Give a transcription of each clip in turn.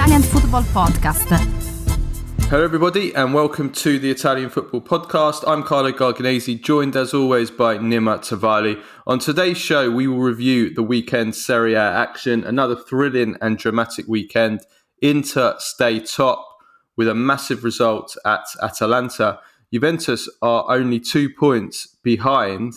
Italian Football Podcast. Hello everybody and welcome to the Italian Football Podcast. I'm Carlo Garganese, joined as always by Nima and Carlo. On today's show we will review the weekend Serie A action, another thrilling and dramatic weekend. Inter stay top with a massive result at Atalanta. Juventus are only 2 points behind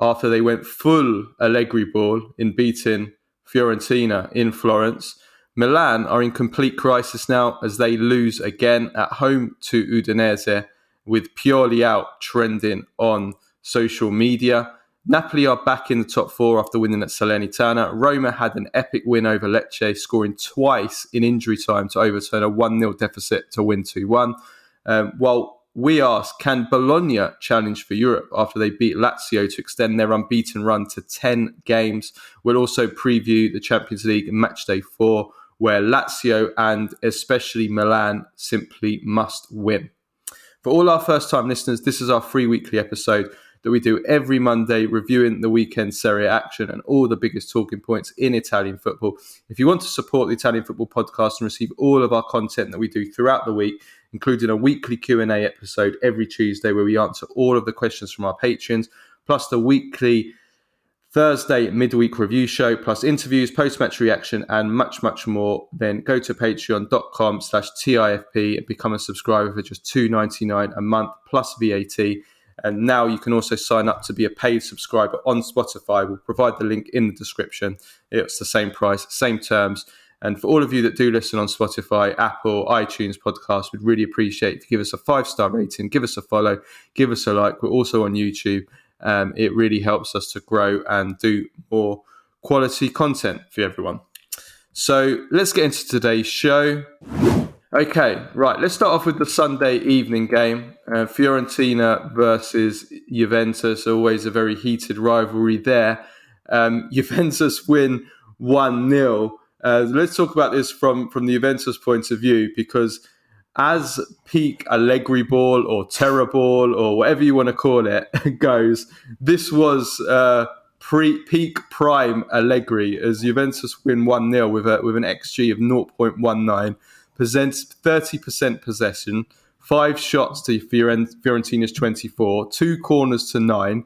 after they went full Allegri ball in beating Fiorentina in Florence. Milan are in complete crisis now as they lose again at home to Udinese, with Pioli out trending on social media. Napoli are back in the top four after winning at Salernitana. Roma had an epic win over Lecce, scoring twice in injury time to overturn a 1-0 deficit to win 2-1. While we ask, can Bologna challenge for Europe after they beat Lazio to extend their unbeaten run to 10 games? We'll also preview the Champions League matchday 4, where Lazio and especially Milan simply must win. For all our first-time listeners, this is our free weekly episode that we do every Monday, reviewing the weekend Serie A action and all the biggest talking points in Italian football. If you want to support the Italian Football Podcast and receive all of our content that we do throughout the week, including a weekly Q&A episode every Tuesday where we answer all of the questions from our patrons, plus the weekly Thursday midweek review show, plus interviews, post-match reaction, and much, much more, then go to patreon.com/TIFP and become a subscriber for just $2.99 a month plus VAT. And now you can also sign up to be a paid subscriber on Spotify. We'll provide the link in the description. It's the same price, same terms. And for all of you that do listen on Spotify, Apple, iTunes podcasts, we'd really appreciate if you give us a 5-star rating, give us a follow, give us a like. We're also on YouTube. It really helps us to grow and do more quality content for everyone. So let's get into today's show. Okay, right. Let's start off with the Sunday evening game. Fiorentina versus Juventus, always a very heated rivalry there. Juventus win 1-0. Let's talk about this from the Juventus point of view, because as peak Allegri ball or terror ball or whatever you want to call it goes, this was peak prime Allegri, as Juventus win 1-0 with an XG of 0.19, presents 30% possession, 5 shots to Fiorentina's 24, 2 corners to 9.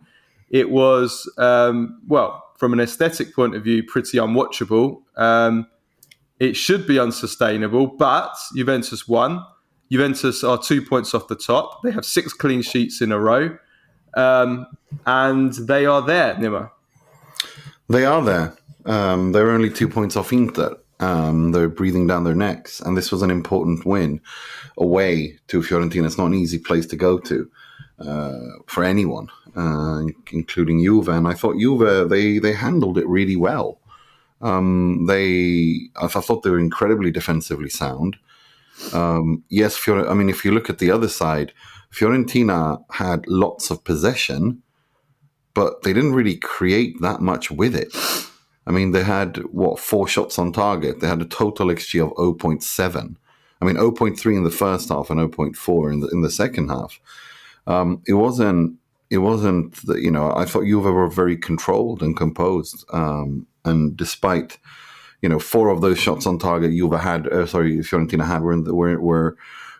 It was, from an aesthetic point of view, pretty unwatchable. It should be unsustainable, but Juventus won. Juventus are 2 points off the top. They have 6 clean sheets in a row. And they are there, Nima. They are there. They're only 2 points off Inter. They're breathing down their necks. And this was an important win away to Fiorentina. It's not an easy place to go to for anyone, including Juve. And I thought Juve, they handled it really well. I thought they were incredibly defensively sound. Yes, if you look at the other side, Fiorentina had lots of possession, but they didn't really create that much with it. I mean, they had, 4 shots on target. They had a total XG of 0.7. 0.3 in the first half and 0.4 in the second half. It wasn't, I thought Juve were very controlled and composed. And despite, 4 of those shots on target Fiorentina had were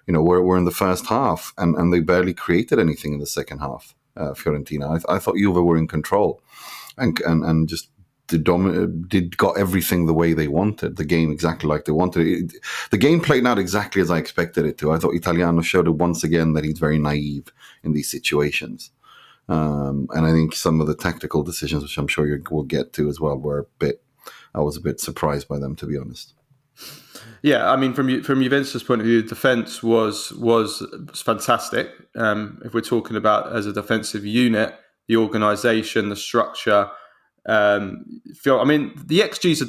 in the first half, and they barely created anything in the second half. Fiorentina, I thought Juve were in control, and just got everything the way they wanted, the game exactly like they wanted it. The game played out exactly as I expected it to. I thought Italiano showed it once again that he's very naive in these situations. And I think some of the tactical decisions, which I'm sure we'll get to as well, I was a bit surprised by them, to be honest. Yeah, from Juventus' point of view, the defence was fantastic. If we're talking about as a defensive unit, the organisation, the structure. The XGs are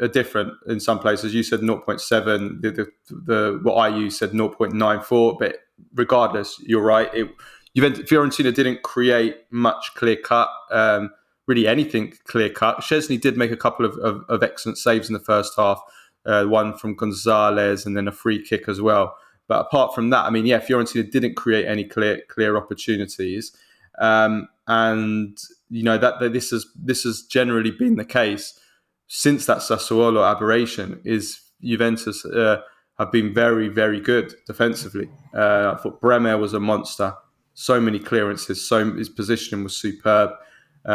different in some places. You said 0.7. The what I used said 0.94. But regardless, you're right. Fiorentina didn't create much clear cut, really anything clear cut. Szczesny did make a couple of excellent saves in the first half, one from Gonzalez and then a free kick as well. But apart from that, Fiorentina didn't create any clear opportunities, and that this has generally been the case since that Sassuolo aberration. Is Juventus have been very, very good defensively. I thought Bremer was a monster. So many clearances. His positioning was superb.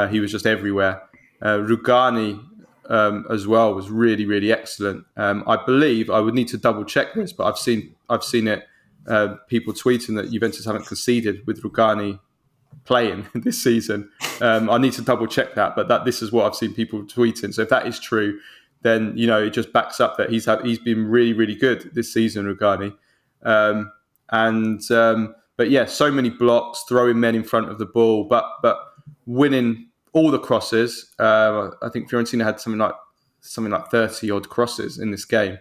He was just everywhere. Rugani as well was really, really excellent. I believe I would need to double check this, but I've seen it. People tweeting that Juventus haven't conceded with Rugani playing this season. I need to double check that, but this is what I've seen people tweeting. So if that is true, then it just backs up that he's been really, really good this season, Rugani. But yeah, so many blocks, throwing men in front of the ball, but winning all the crosses. I think Fiorentina had something like 30 odd crosses in this game.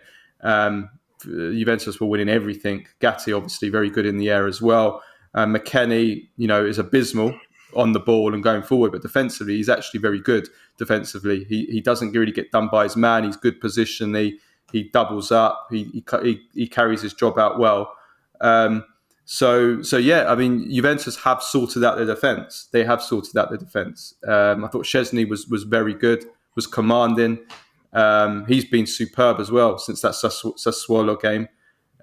Juventus were winning everything. Gatti obviously very good in the air as well. McKennie, is abysmal on the ball and going forward, but defensively, he's actually very good defensively. He doesn't really get done by his man. He's good positionally. He doubles up. He carries his job out well. So yeah, I mean, Juventus have sorted out their defence. They have sorted out their defence. I thought Szczesny was very good, was commanding. He's been superb as well since that Sassuolo game.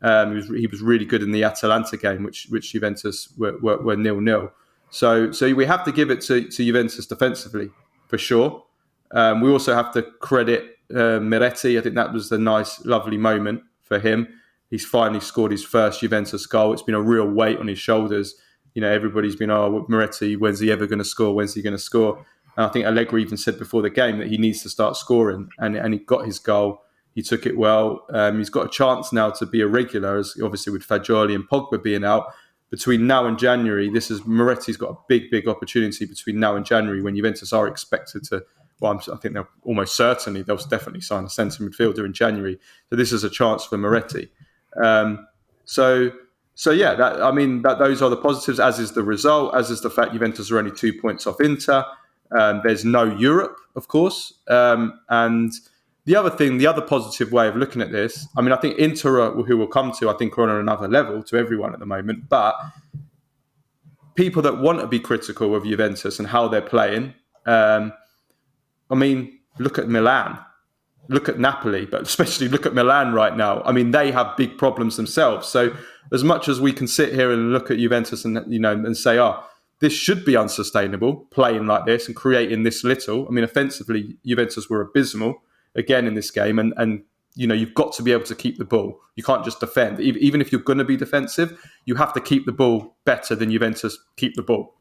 He was really good in the Atalanta game, which Juventus were 0-0. So we have to give it to Juventus defensively for sure. We also have to credit Miretti. I think that was a nice, lovely moment for him. He's finally scored his first Juventus goal. It's been a real weight on his shoulders. Everybody's been, Miretti, when's he ever going to score? When's he going to score? And I think Allegri even said before the game that he needs to start scoring. And he got his goal. He took it well. He's got a chance now to be a regular, as obviously with Fagioli and Pogba being out. Between now and January, Miretti's got a big, big opportunity between now and January when Juventus are expected to. Well, I think they'll definitely sign a centre midfielder in January. So this is a chance for Miretti. So yeah, those are the positives, as is the result, as is the fact Juventus are only 2 points off Inter. There's no Europe, of course. And the other positive way of looking at this, I think Inter, who we'll come to, I think are on another level to everyone at the moment. But people that want to be critical of Juventus and how they're playing, look at Milan. Look at Napoli, but especially look at Milan right now. They have big problems themselves. So as much as we can sit here and look at Juventus and say, this should be unsustainable, playing like this and creating this little. Offensively, Juventus were abysmal again in this game. And you've got to be able to keep the ball. You can't just defend. Even if you're going to be defensive, you have to keep the ball better than Juventus keep the ball.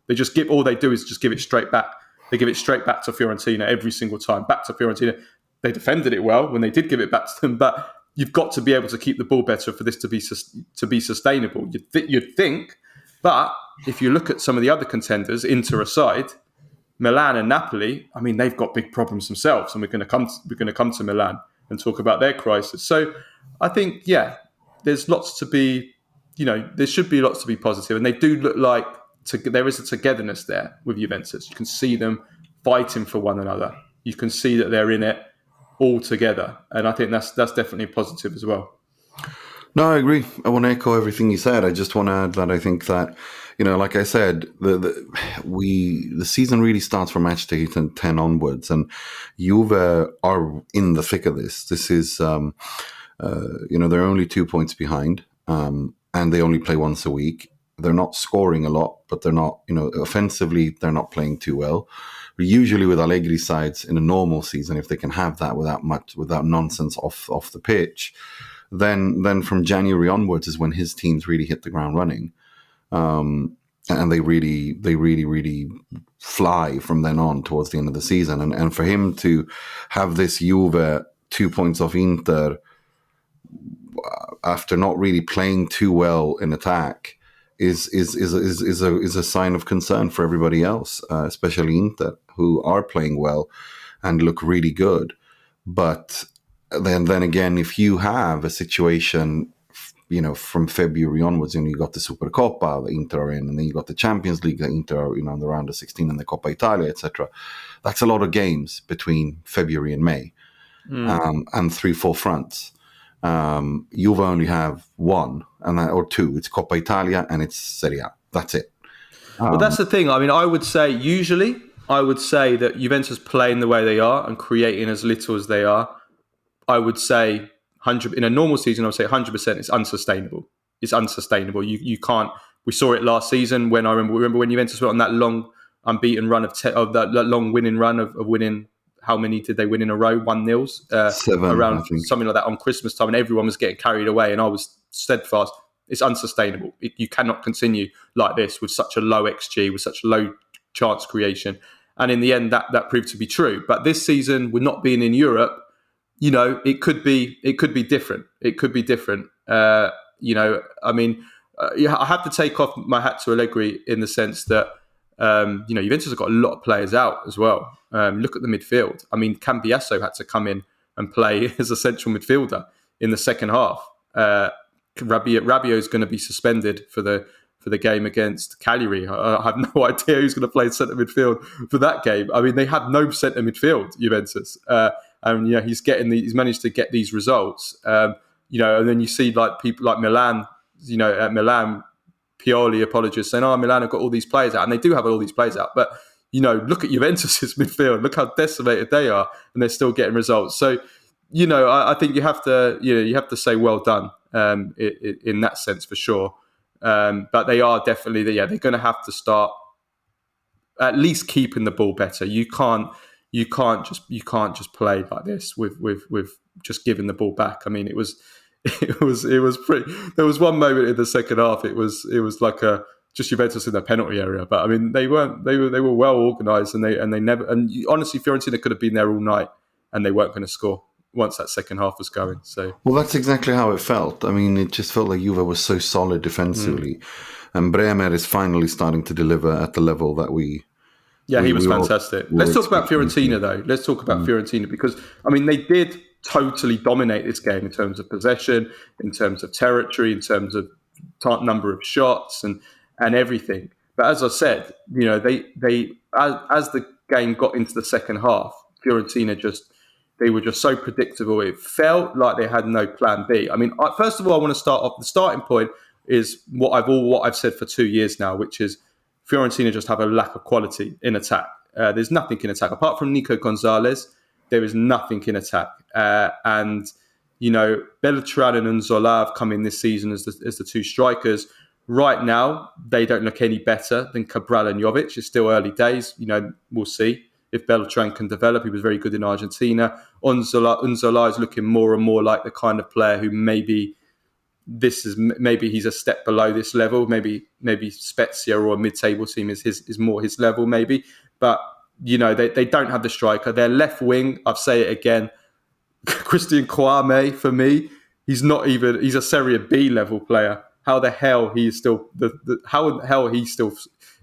All they do is just give it straight back. They give it straight back to Fiorentina every single time. Back to Fiorentina. They defended it well when they did give it back to them, but you've got to be able to keep the ball better for this to be sustainable. You'd think, but if you look at some of the other contenders, Inter aside, Milan and Napoli, they've got big problems themselves, and we're going to come to Milan and talk about their crisis. So I think, yeah, there's lots to be, there should be lots to be positive, and they do look like there is a togetherness there with Juventus. You can see them fighting for one another. You can see that they're in it all together, and I think that's definitely a positive as well. No, I agree. I want to echo everything you said. I just want to add that I think that, like I said, the season really starts from match day 10 onwards, and Juve are in the thick of this. This is, they're only 2 points behind, and they only play once a week. They're not scoring a lot, but they're not, offensively, they're not playing too well. Usually with Allegri sides in a normal season, if they can have that without nonsense off the pitch, then from January onwards is when his teams really hit the ground running, and they really fly from then on towards the end of the season. And for him to have this Juve 2 points off Inter after not really playing too well in attack is a sign of concern for everybody else, especially Inter, who are playing well and look really good. But then again, if you have a situation, from February onwards, you got the Supercoppa that Inter are in, and then you got the Champions League that Inter are, in the round of 16, and the Coppa Italia, etc. That's a lot of games between February and May, and 3-4 fronts. Juve only have one or two. It's Coppa Italia and it's Serie A. That's it. Well, that's the thing. I would say that Juventus playing the way they are and creating as little as they are, I would say in a normal season, I would say 100%. It's unsustainable. It's unsustainable. You can't. We saw it last season when remember when Juventus went on that long unbeaten run of that long winning run of winning. How many did they win in a row? 1-0, 7, around I think. something like that on Christmas time, and everyone was getting carried away. And I was steadfast. It's unsustainable. You cannot continue like this with such a low XG, with such low chance creation. And in the end, that proved to be true. But this season, with not being in Europe, it could be different. It could be different. I mean, I have to take off my hat to Allegri in the sense that Juventus have got a lot of players out as well. Look at the midfield. I mean, Cambiasso had to come in and play as a central midfielder in the second half. Rabiot is going to be suspended for the game against Cagliari. I have no idea who's going to play centre midfield for that game. I mean, they have no centre midfield, Juventus, and he's managed to get these results. And then you see like people like Milan. At Milan, Pioli apologists saying, Milan have got all these players out, and they do have all these players out. But look at Juventus's midfield. Look how decimated they are, and they're still getting results. So, I think you have to say well done in that sense for sure. But they are definitely they're going to have to start at least keeping the ball better. You can't just play like this with just giving the ball back. I mean, it was pretty. There was one moment in the second half. It was like just Juventus in their penalty area. But I mean, they were well organised, and they never. And honestly, Fiorentina could have been there all night, and they weren't going to score once that second half was going. So that's exactly how it felt. I mean, it just felt like Juve was so solid defensively, and Bremer is finally starting to deliver at the level that we. Yeah, he was fantastic. Let's talk about Fiorentina, though. Let's talk about Fiorentina because I mean they did totally dominate this game in terms of possession, in terms of territory, in terms of number of shots and everything. But as I said, they as the game got into the second half, Fiorentina they were just so predictable. It felt like they had no plan B. I mean, first of all, I want to start off. The starting point is what I've said for 2 years now, which is Fiorentina just have a lack of quality in attack. There's nothing in attack apart from Nico Gonzalez. There is nothing in attack. And Beltran and Zola have come in this season as the two strikers. Right now, they don't look any better than Cabral and Jovic. It's still early days. We'll see if Beltran can develop. He was very good in Argentina. Unzola is looking more and more like the kind of player who maybe he's a step below this level. Maybe Spezia or a mid-table team is more his level maybe. But they don't have the striker. Their left wing, I'll say it again, Christian Kouame, for me, he's a Serie B level player. How the hell he is still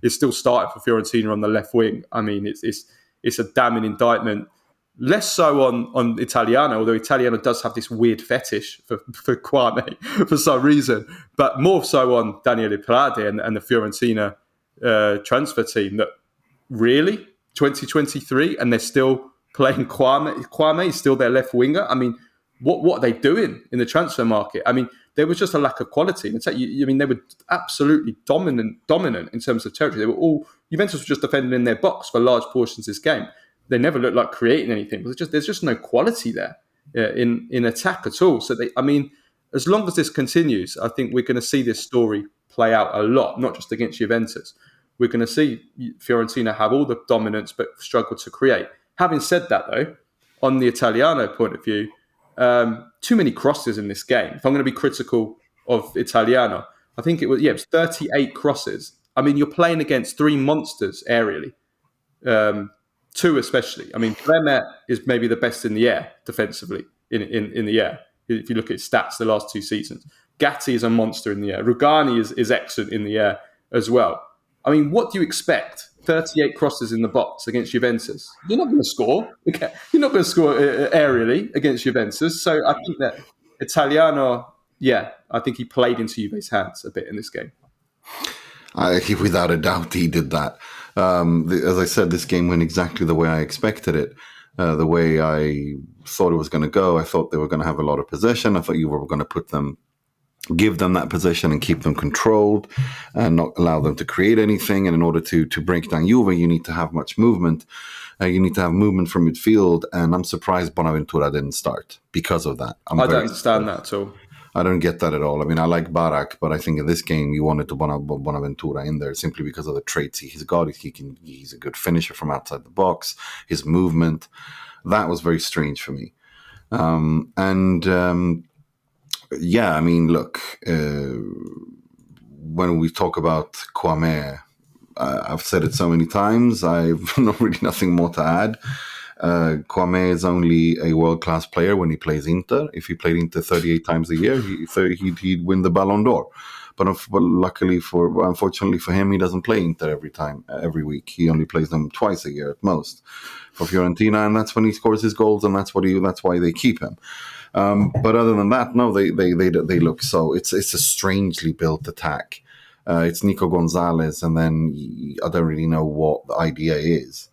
is still starting for Fiorentina on the left wing? I mean, it's a damning indictment. Less so on Italiano, although Italiano does have this weird fetish for Kouame for some reason, but more so on Daniele Prade and the Fiorentina transfer team. That really 2023 and they're still playing Kouame. Kouame is still their left winger. I mean, what are they doing in the transfer market? I mean, there was just a lack of quality. I mean, they were absolutely dominant in terms of territory. Juventus were just defending in their box for large portions of this game. They never looked like creating anything. There's just no quality there in attack at all. So as long as this continues, I think we're going to see this story play out a lot, not just against Juventus. We're going to see Fiorentina have all the dominance but struggle to create. Having said that, though, on the Italiano point of view, too many crosses in this game. If I'm going to be critical of Italiano, I think it was 38 crosses. I mean, you're playing against three monsters aerially, two especially. I mean, Bremer is maybe the best in the air defensively in the air. If you look at his stats the last 2 seasons, Gatti is a monster in the air. Rugani is excellent in the air as well. I mean, what do you expect? 38 crosses in the box against Juventus. You're not going to score. Okay. You're not going to score aerially against Juventus. So I think that Italiano, I think he played into Juve's hands a bit in this game. Without a doubt, he did that. As I said, this game went exactly the way I expected it, the way I thought it was going to go. I thought they were going to have a lot of possession. I thought you were going to put them give them that possession and keep them controlled and not allow them to create anything. And in order to break down Juve, you need to have much movement. You need to have movement from midfield. And I'm surprised Bonaventura didn't start because of that. I don't understand that at all. I don't get that at all. I mean, I like Barak, but I think in this game you wanted to Bonaventura in there simply because of the traits he's got. He's a good finisher from outside the box. His movement, that was very strange for me. Yeah, I mean, look, when we talk about Kwame, I've said it so many times, I've not really nothing more to add. Kwame is only a world-class player when he plays Inter. If he played Inter 38 times a year, he'd win the Ballon d'Or. But unfortunately for him, he doesn't play Inter every week. He only plays them twice a year at most for Fiorentina, and that's when he scores his goals, and that's why they keep him. But other than that, no, they look so. It's a strangely built attack. It's Nico Gonzalez, and then I don't really know what the idea is.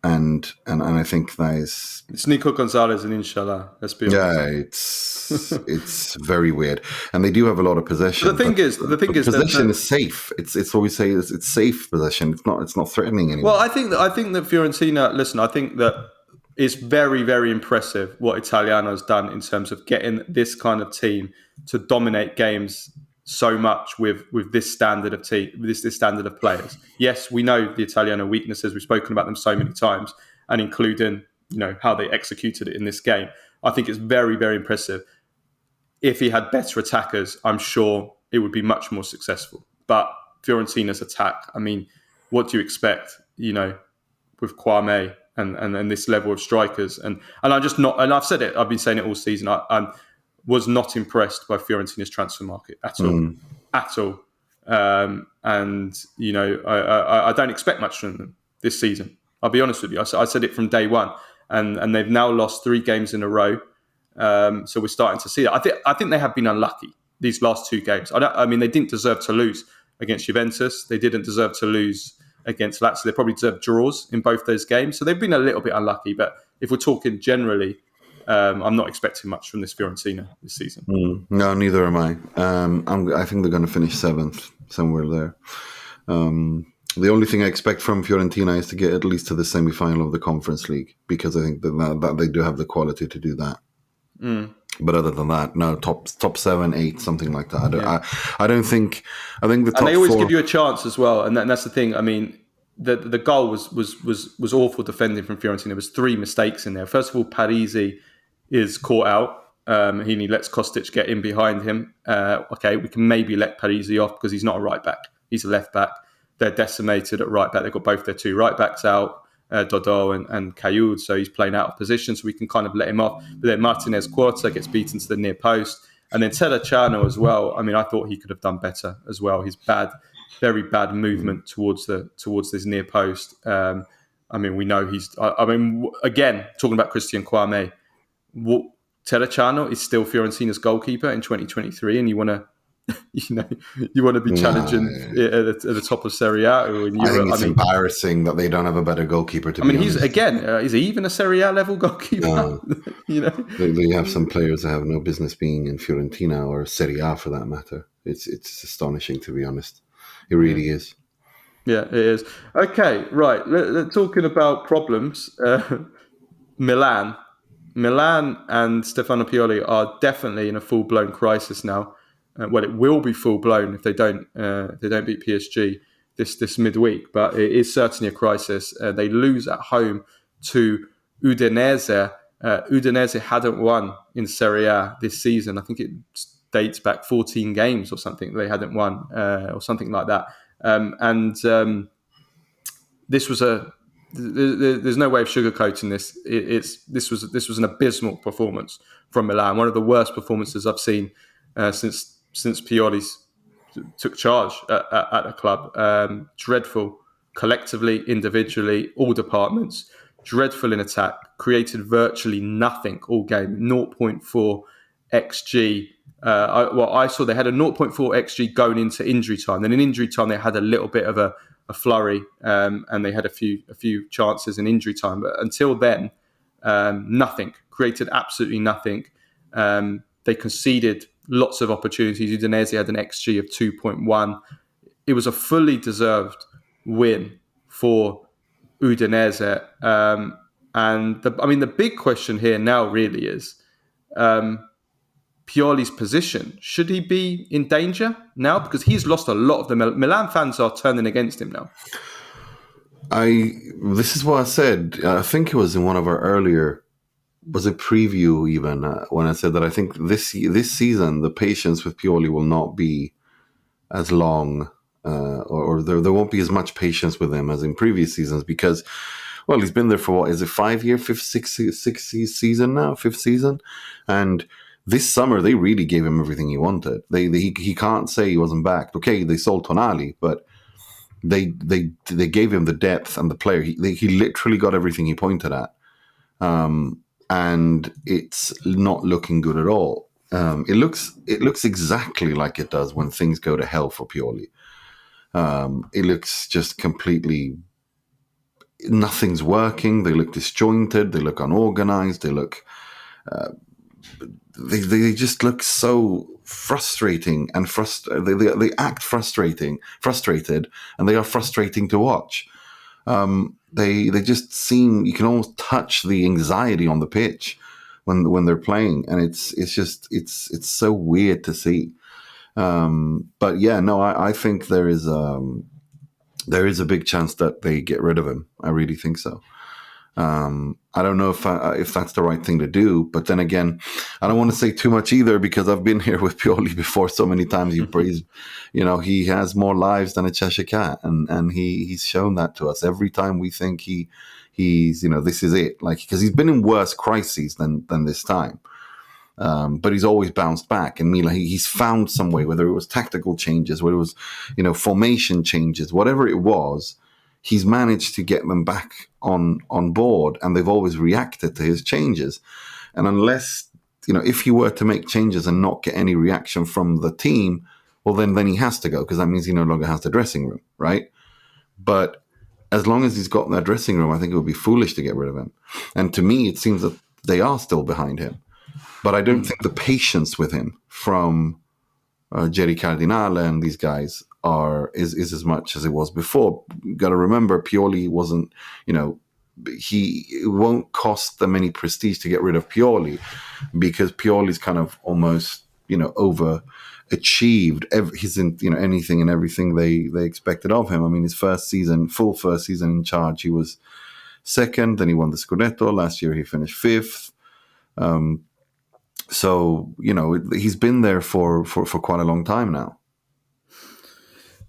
And I think that is... It's Nico Gonzalez and Inshallah, let's be honest. Yeah, it's very weird. And they do have a lot of possession. The thing is possession is safe. It's what we say is it's safe possession. It's not threatening anymore. Well, I think that Fiorentina, listen, I think that it's very, very impressive what Italiano has done in terms of getting this kind of team to dominate games so much with this standard of team, this standard of players. Yes, we know the Italiano weaknesses. We've spoken about them so many times, and including how they executed it in this game. I think it's very, very impressive. If he had better attackers, I'm sure it would be much more successful. But Fiorentina's attack, I mean, what do you expect? With Kwame and this level of strikers, and I'm just not. And I've said it. I've been saying it all season. I was not impressed by Fiorentina's transfer market at all. I don't expect much from them this season. I'll be honest with you. I said it from day one, and they've now lost 3 games in a row. So we're starting to see that. I think they have been unlucky these last 2 games. I mean, they didn't deserve to lose against Juventus. They didn't deserve to lose against Lazio. They probably deserved draws in both those games. So they've been a little bit unlucky. But if we're talking generally, I'm not expecting much from this Fiorentina this season. No, neither am I. I think they're going to finish 7th, somewhere there. The only thing I expect from Fiorentina is to get at least to the semi-final of the Conference League, because I think that they do have the quality to do that. But other than that, no, top 7, 8, something like that. I don't think. I think the top 4. And they always give you a chance as well, and that's the thing. I mean, the goal was awful defending from Fiorentina. There was 3 mistakes in there. First of all, Parisi is caught out. He lets Kostic get in behind him. Okay, we can maybe let Parisi off because he's not a right back. He's a left back. They're decimated at right back. They've got both their 2 right backs out, Dodò and Cayoud, so he's playing out of position, so we can kind of let him off. But then Martinez Quarta gets beaten to the near post. And then Terracciano as well. I mean, I thought he could have done better as well. His very bad movement towards this near post. I mean, we know again, talking about Christian Kwame, Terracciano is still Fiorentina's goalkeeper in 2023, and you want to be challenging at the top of Serie A or in Europe. I think it's embarrassing that they don't have a better goalkeeper. Is he even a Serie A level goalkeeper? No. They have some players that have no business being in Fiorentina or Serie A for that matter. It's astonishing, to be honest. It really is. Yeah, it is. Okay, right. Talking about problems, Milan and Stefano Pioli are definitely in a full-blown crisis now. Well, it will be full-blown if they don't beat PSG this midweek, but it is certainly a crisis. They lose at home to Udinese. Udinese hadn't won in Serie A this season. I think it dates back 14 games or something they hadn't won, or something like that. This was there's no way of sugarcoating this. This was an abysmal performance from Milan, one of the worst performances I've seen since Pioli took charge at the club. Dreadful collectively, individually, all departments. Dreadful in attack. Created virtually nothing all game. 0.4 XG. I saw they had a 0.4 XG going into injury time. Then in injury time, they had a little bit of a flurry, and they had a few chances in injury time. But until then, nothing. Created absolutely nothing. They conceded lots of opportunities. Udinese had an XG of 2.1. It was a fully deserved win for Udinese. And the big question here now really is Pioli's position. Should he be in danger now? Because he's lost a lot of them. Milan fans are turning against him now. This is what I said. I think it was in one of our earlier, was a preview even, when I said that I think this season the patience with Pioli will not be as long, or there won't be as much patience with him as in previous seasons, because, well, he's been there for what is it, 5 year, sixth season now, fifth season, and this summer they really gave him everything he wanted. He can't say he wasn't backed. Okay, they sold Tonali, but they gave him the depth and the player. He literally got everything he pointed at, and it's not looking good at all. It looks exactly like it does when things go to hell for Pioli. It looks just completely, nothing's working. They look disjointed. They look unorganized. They look, they just look so frustrating and they act frustrated, and they are frustrating to watch. They just seem, you can almost touch the anxiety on the pitch when they're playing, and it's so weird to see. But yeah, no, I think there is a big chance that they get rid of him. I really think so. I don't know if that's the right thing to do, but then again, I don't want to say too much either, because I've been here with Pioli before so many times. He has more lives than a Cheshire cat, and he's shown that to us every time we think he's this is it, like, because he's been in worse crises than this time. But he's always bounced back. And Milan, he's found some way, whether it was tactical changes, whether it was, formation changes, whatever it was, he's managed to get them back on board, and they've always reacted to his changes. And unless, if he were to make changes and not get any reaction from the team, well, then he has to go, because that means he no longer has the dressing room, right? But as long as he's got that dressing room, I think it would be foolish to get rid of him. And to me, it seems that they are still behind him. But I don't think the patience with him from Jerry Cardinale and these guys is as much as it was before. You got to remember, Pioli wasn't, it won't cost them any prestige to get rid of Pioli, because Pioli's kind of almost, overachieved anything and everything they expected of him. I mean, his full first season in charge, he was second, then he won the Scudetto. Last year he finished fifth. So, he's been there for quite a long time now.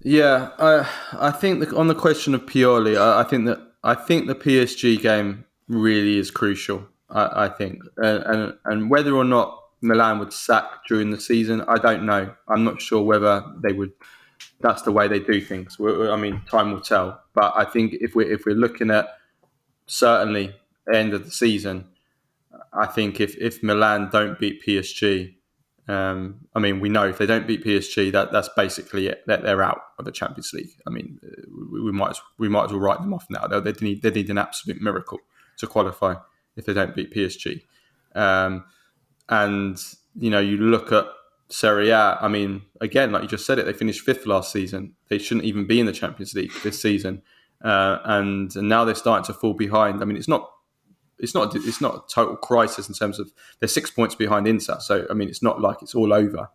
Yeah, I think on the question of Pioli, I think the PSG game really is crucial. I think, and whether or not Milan would sack during the season, I don't know. I'm not sure whether they would. That's the way they do things. Time will tell. But I think if we're looking at certainly the end of the season, I think if Milan don't beat PSG, we know if they don't beat PSG, that's basically it. They're out of the Champions League. I mean, we might as well write them off now. They need an absolute miracle to qualify if they don't beat PSG. And you look at Serie A. I mean, again, like you just said it, they finished fifth last season. They shouldn't even be in the Champions League this season, and now they're starting to fall behind. I mean, it's not a total crisis in terms of they're 6 points behind Inter. So, I mean, it's not like it's all over.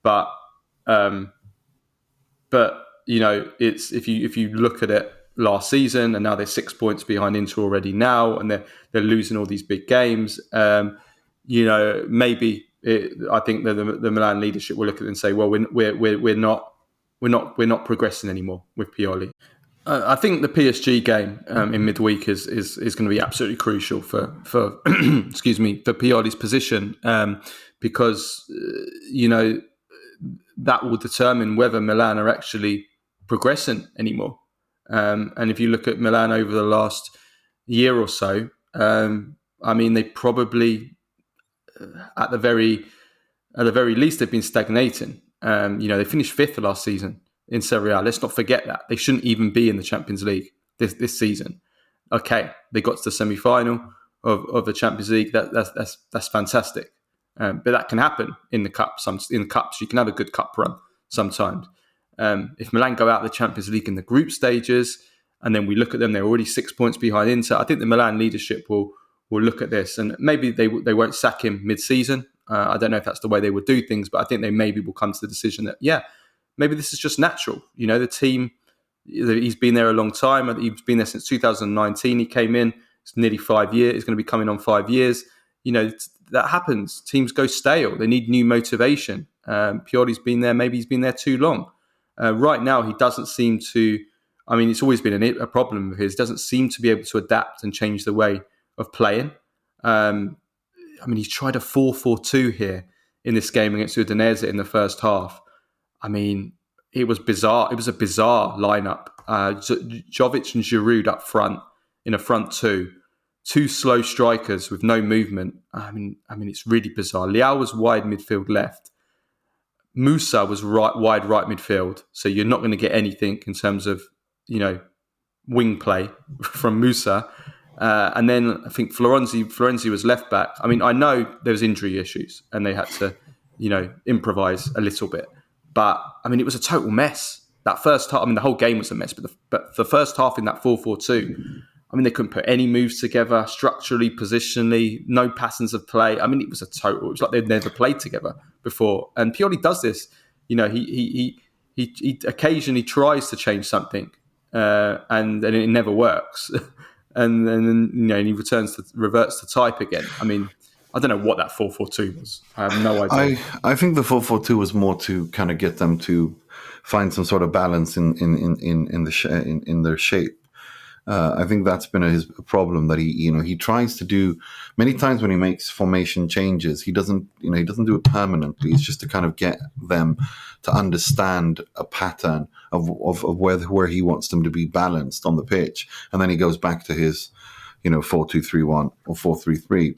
But it's if you look at it last season, and now they're 6 points behind Inter already now, and they're losing all these big games. Maybe I think that the Milan leadership will look at it and say, well, we're not progressing anymore with Pioli. I think the PSG game in midweek is going to be absolutely crucial for excuse me, for Pioli's position, because that will determine whether Milan are actually progressing anymore. And if you look at Milan over the last year or so, they probably at the very least they've been stagnating. They finished fifth last season in Serie A. Let's not forget that. They shouldn't even be in the Champions League this season. Okay, they got to the semi-final of the Champions League. That's fantastic. But that can happen in the cup. In the cups, you can have a good cup run sometimes. If Milan go out of the Champions League in the group stages, and then we look at them, they're already 6 points behind Inter. I think the Milan leadership will look at this, and maybe they won't sack him mid-season. I don't know if that's the way they would do things, but I think they maybe will come to the decision that, maybe this is just natural. The team, he's been there a long time. He's been there since 2019. He came in. It's nearly 5 years. He's going to be coming on 5 years. That happens. Teams go stale. They need new motivation. Pioli's been there. Maybe he's been there too long. Right now, he doesn't seem to. I mean, it's always been a problem of his. Doesn't seem to be able to adapt and change the way of playing. He's tried a 4-4-2 here in this game against Udinese in the first half. I mean, it was bizarre. It was a bizarre lineup. Jovic and Giroud up front in a front two slow strikers with no movement. I mean, it's really bizarre. Leao was wide midfield left. Musa was wide right midfield. So you're not going to get anything in terms of, wing play from Musa. And then I think Florenzi was left back. I mean, I know there was injury issues and they had to, improvise a little bit. But, it was a total mess. That first half, the whole game was a mess. But the first half in that 4-4-2, they couldn't put any moves together, structurally, positionally, no patterns of play. It was it was like they'd never played together before. And Pioli does this. He occasionally tries to change something, and then it never works. and then he reverts to type again. I don't know what that 4-4-2 was. I have no idea. I think the 4-4-2 was more to kind of get them to find some sort of balance in their shape. I think that's been his problem, that he tries to do many times when he makes formation changes. He doesn't do it permanently. It's just to kind of get them to understand a pattern of where he wants them to be balanced on the pitch, and then he goes back to his 4-2-3-1 or 4-3-3.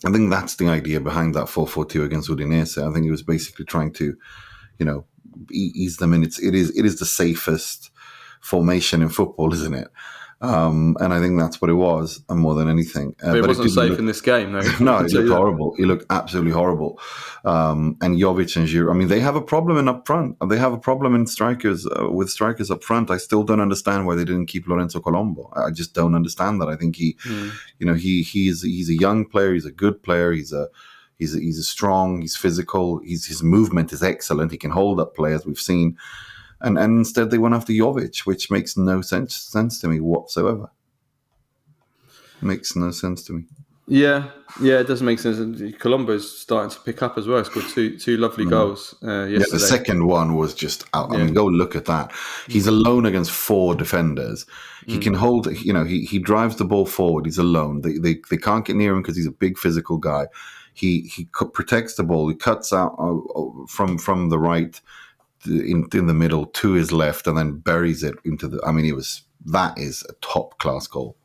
I think that's the idea behind that 4-4-2 against Udinese. I think he was basically trying to, ease them in. It is the safest formation in football, isn't it? And I think that's what it was, more than anything. But it wasn't safe in this game, though. No, it looked horrible. It looked absolutely horrible. And Jovic and Giroud, they have a problem in up front. They have a problem in strikers, with strikers up front. I still don't understand why they didn't keep Lorenzo Colombo. I just don't understand that. I think he's a young player. He's a good player. He's a strong. He's physical. His movement is excellent. He can hold up players. We've seen. And instead they went after Jovic, which makes no sense to me whatsoever. Makes no sense to me. Yeah, it doesn't make sense. Colombo's starting to pick up as well. He scored two lovely goals yesterday. Yeah, the second one was just out. Go look at that. He's alone against 4 defenders. He can hold, he drives the ball forward. He's alone. They can't get near him because he's a big physical guy. He protects the ball. He cuts out from the right in the middle to his left and then buries it into the. That is a top class goal.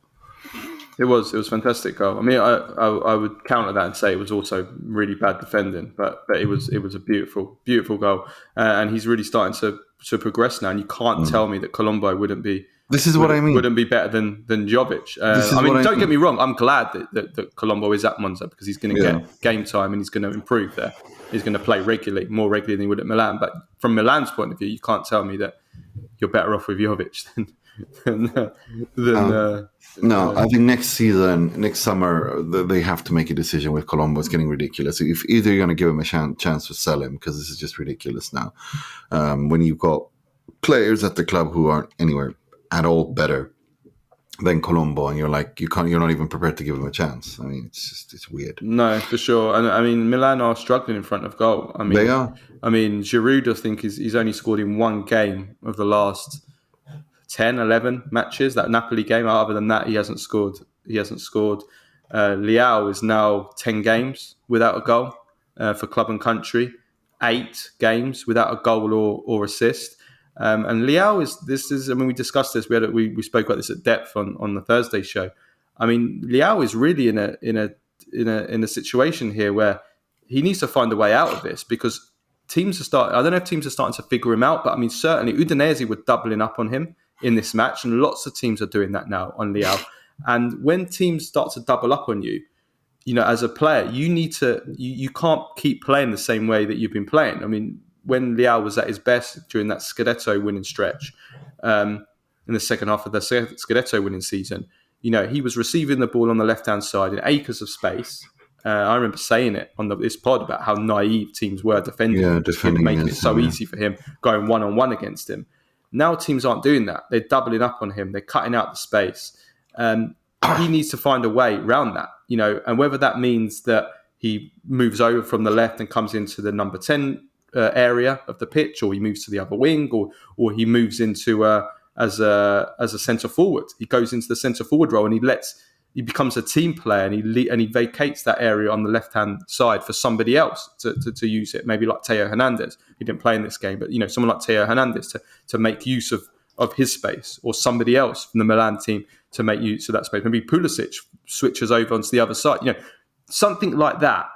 It was a fantastic goal. I would counter that and say it was also really bad defending, but it was a beautiful goal, and he's really starting to progress now. And you can't tell me that Colombo wouldn't be. This is what I mean. Wouldn't be better than Jovic. Don't get me wrong. I'm glad that Colombo is at Monza because he's going to get game time and he's going to improve there. He's going to play more regularly than he would at Milan. But from Milan's point of view, you can't tell me that you're better off with Jovic No, I think next summer, they have to make a decision with Colombo. It's getting ridiculous. If either you're going to give him a chance to sell him, because this is just ridiculous now. When you've got players at the club who aren't anywhere at all better than Colombo, and you're not even prepared to give him a chance. It's weird. No, for sure. And Milan are struggling in front of goal. They are. Giroud, I think, he's only scored in one game of the last 10, 11 matches. That Napoli game. Other than that, he hasn't scored. Leao is now 10 games without a goal for club and country. 8 games without a goal or assist. And Leao is. We discussed this. We spoke about this at depth on the Thursday show. Leao is really in a situation here where he needs to find a way out of this because teams are starting. I don't know if teams are starting to figure him out, but certainly Udinese were doubling up on him in this match, and lots of teams are doing that now on Leao. And when teams start to double up on you, as a player, you can't keep playing the same way that you've been playing. I mean, when Leao was at his best during that Scudetto winning stretch, in the second half of the Scudetto winning season, he was receiving the ball on the left-hand side in acres of space. I remember saying it on this pod about how naive teams were defending making it so easy for him, going one-on-one against him. Now teams aren't doing that. They're doubling up on him. They're cutting out the space. He needs to find a way around that, and whether that means that he moves over from the left and comes into the number 10 area of the pitch, or he moves to the other wing, or he moves into as a centre forward. He goes into the centre forward role and he becomes a team player, and he vacates that area on the left hand side for somebody else to use it. Maybe like Theo Hernandez. He didn't play in this game, but someone like Theo Hernandez to make use of his space, or somebody else from the Milan team to make use of that space. Maybe Pulisic switches over onto the other side. Something like that.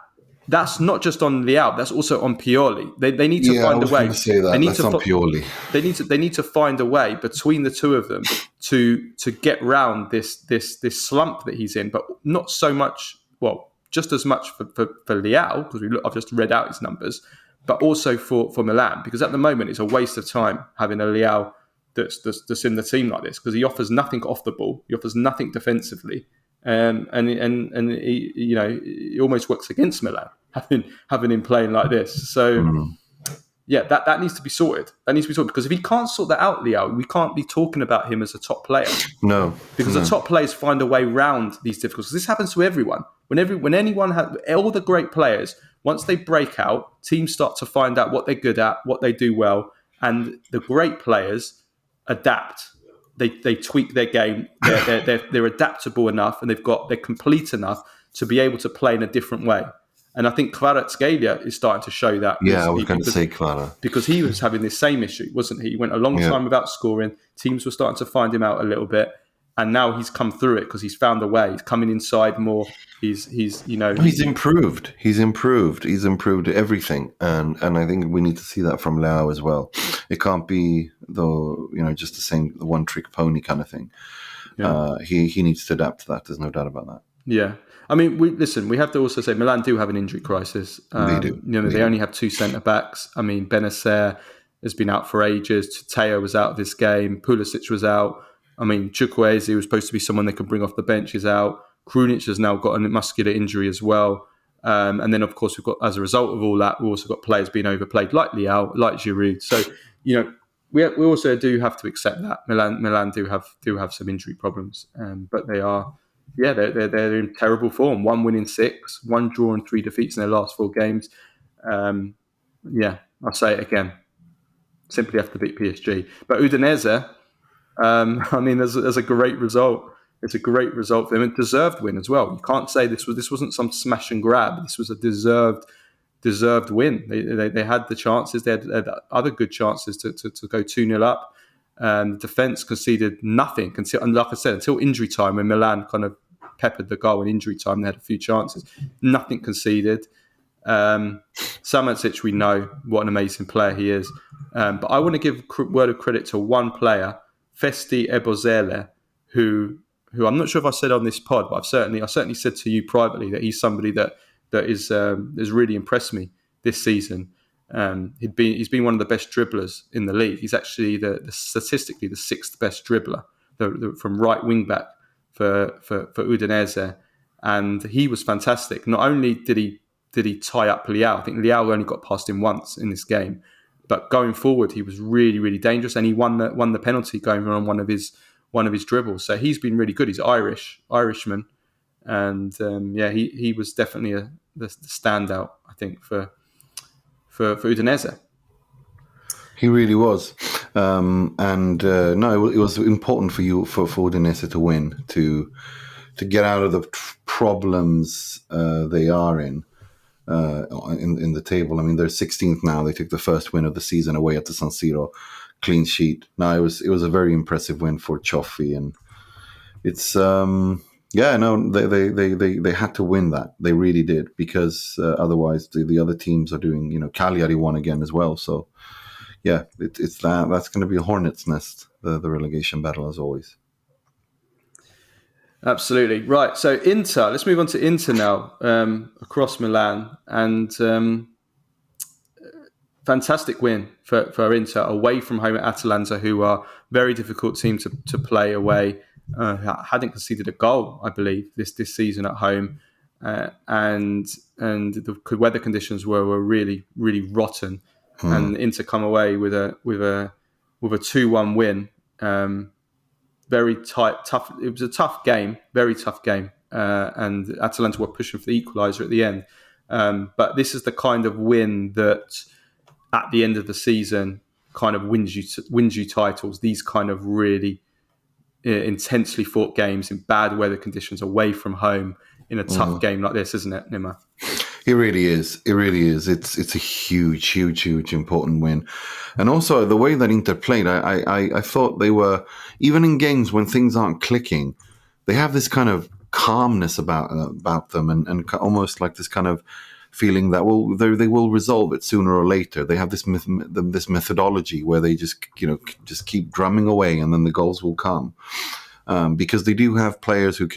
That's not just on Leao. That's also on Pioli. They need to find a way. Say that. That's on Pioli. They need to find a way between the two of them to get round this slump that he's in, but not so much. Well, just as much for Leao, because I've just read out his numbers, but also for Milan, because at the moment it's a waste of time having a Leao that's in the team like this, because he offers nothing off the ball. He offers nothing defensively. And he almost works against Milan having him playing like this. So that needs to be sorted. That needs to be sorted, because if he can't sort that out, Leao, we can't be talking about him as a top player. No, because the top players find a way around these difficulties. This happens to everyone. When anyone has, all the great players, once they break out, teams start to find out what they're good at, what they do well, and the great players adapt. They tweak their game. They're adaptable enough, and they're complete enough to be able to play in a different way. And I think Kvaratskhelia is starting to show that. Yeah, I was going to say Kvara, because he was having this same issue, wasn't he? He went a long time without scoring. Teams were starting to find him out a little bit, and now he's come through it because he's found a way. He's coming inside more. He's improved. He's improved everything, and I think we need to see that from Leao as well. It can't be just the same one trick pony kind of thing. Yeah. He needs to adapt to that. There's no doubt about that. Yeah. I mean, we have to also say Milan do have an injury crisis. They do. They only have two centre-backs. I mean, Benacer has been out for ages. Teo was out of this game. Pulisic was out. I mean, Chukwueze was supposed to be someone they could bring off the bench, is out. Krunic has now got a muscular injury as well. And then, of course, we've got, as a result of all that, we've also got players being overplayed, like Leao, like Giroud. So, we also do have to accept that Milan do have some injury problems, but they are. Yeah, they're in terrible form. 1 win in 6, 1 draw and 3 defeats in their last 4 games. I'll say it again. Simply have to beat PSG. But Udinese, there's a great result. It's a great result for them, and deserved win as well. You can't say this wasn't some smash and grab. This was a deserved win. They had the chances. They had other good chances to go 2-0 up. The defence conceded nothing. And like I said, until injury time, when Milan kind of peppered the goal in injury time, they had a few chances. Nothing conceded. Samansic, we know what an amazing player he is. But I want to give a word of credit to one player, Festi Ebozele, who I'm not sure if I said on this pod, but I certainly said to you privately that he's somebody that has really impressed me this season. He's been one of the best dribblers in the league. He's actually statistically the 6th best dribbler from right wing back for Udinese, and he was fantastic. Not only did he tie up Leao, I think Leao only got past him once in this game, but going forward he was really, really dangerous, and he won the penalty going on one of his dribbles. So he's been really good. He's Irishman, and he was definitely the standout, I think, for Udinese. He really was. It was important for Udinese to win, to get out of the problems they are in the table. I mean, they're 16th now. They took the first win of the season away at the San Siro, clean sheet. Now it was a very impressive win for Cioffi, and it's they had to win that. They really did, because otherwise the other teams are doing. Cagliari won again as well. So yeah, it's that's going to be a hornet's nest, the relegation battle, as always. Absolutely. Right. So Inter, let's move on to Inter now, across Milan. And fantastic win for Inter away from home at Atalanta, who are a very difficult team to play away. Hadn't conceded a goal, I believe, this season at home. And the weather conditions were really, really rotten. And Inter come away with a 2-1 win. Very tight, tough. It was a tough game, very tough game, and Atalanta were pushing for the equaliser at the end. But this is the kind of win that, at the end of the season, kind of wins you titles. These kind of really intensely fought games in bad weather conditions away from home in a tough game like this, isn't it, Nima? It really is. It really is. It's a huge, huge, huge important win. And also the way that Inter played, I thought they were, even in games when things aren't clicking, they have this kind of calmness about them and almost like this kind of feeling that they will resolve it sooner or later. They have this methodology where they just keep drumming away and then the goals will come, because they do have players who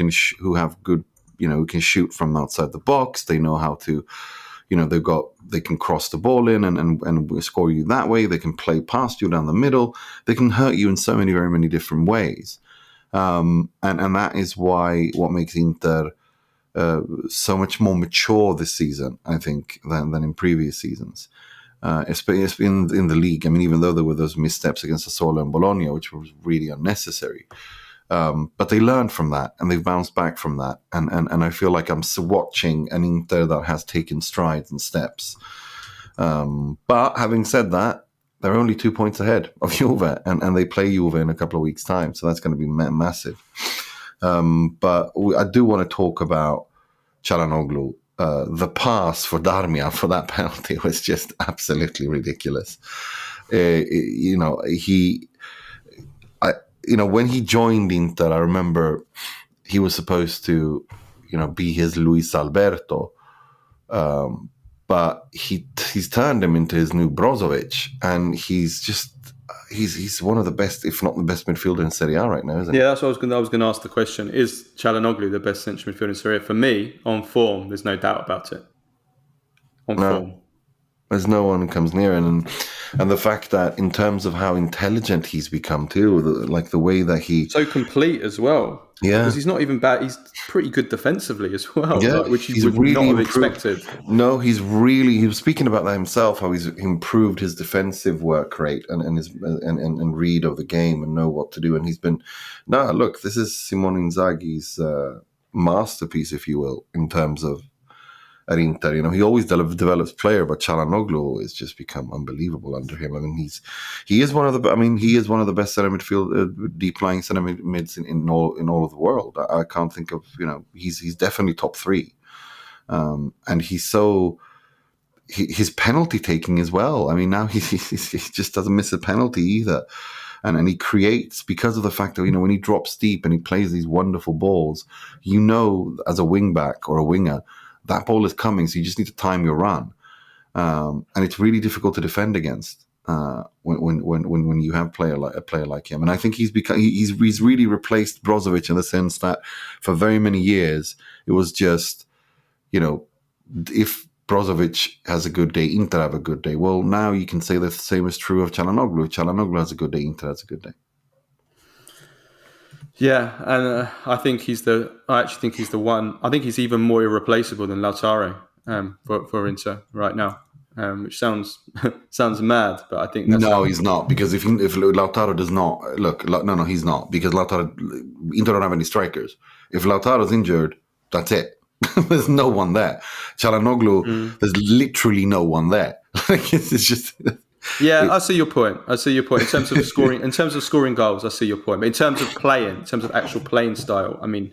have good, who can shoot from outside the box. They know how to, they can cross the ball in and score you that way. They can play past you down the middle. They can hurt you in very many different ways. And that is what makes Inter so much more mature this season, I think, than in previous seasons. Especially in the league. I mean, even though there were those missteps against Sassuolo and Bologna, which was really unnecessary. But they learned from that and they've bounced back from that. And I feel like I'm watching an Inter that has taken strides and steps. But having said that, they're only 2 points ahead of Juve and they play Juve in a couple of weeks' time. So that's going to be massive. But I do want to talk about Çalhanoğlu. The pass for Darmian for that penalty was just absolutely ridiculous. When he joined Inter, I remember he was supposed to, be his Luis Alberto, but he's turned him into his new Brozovic, and he's one of the best, if not the best midfielder in Serie A right now, isn't he? Yeah, that's what I was going to ask the question. Is Çalhanoğlu the best central midfielder in Serie A? For me, on form, there's no doubt about it. Form. There's no one who comes near him. And the fact that in terms of how intelligent he's become too, the way that he... So complete as well. Yeah. Because he's not even bad. He's pretty good defensively as well, yeah, which you would really not have expected. No, he was speaking about that himself, how he's improved his defensive work rate and read of the game and know what to do. And he's been... look, this is Simone Inzaghi's masterpiece, if you will, in terms of at Inter. He always develops player, but Çalhanoğlu has just become unbelievable under him. I mean, he is one of the best center midfield, deep lying center mids in all of the world. I can't think of, he's definitely top 3. And his penalty taking as well. I mean, now he just doesn't miss a penalty either. And he creates, because of the fact that, when he drops deep and he plays these wonderful balls, as a wing back or a winger, that ball is coming, so you just need to time your run, and it's really difficult to defend against when you have a player like him. And I think he's really replaced Brozovic in the sense that for very many years it was just, if Brozovic has a good day, Inter have a good day. Well, now you can say the same is true of Çalhanoğlu. If Çalhanoğlu has a good day, Inter has a good day. Yeah, and I actually think he's the one. I think he's even more irreplaceable than Lautaro for Inter right now, which sounds mad, but I think he's not, because if Lautaro does not look, no, he's not, because Inter don't have any strikers. If Lautaro's injured, that's it. There's no one there. Çalhanoğlu, there's literally no one there. It's just. Yeah, I see your point. In terms of scoring goals, I see your point. But in terms of actual playing style, I mean,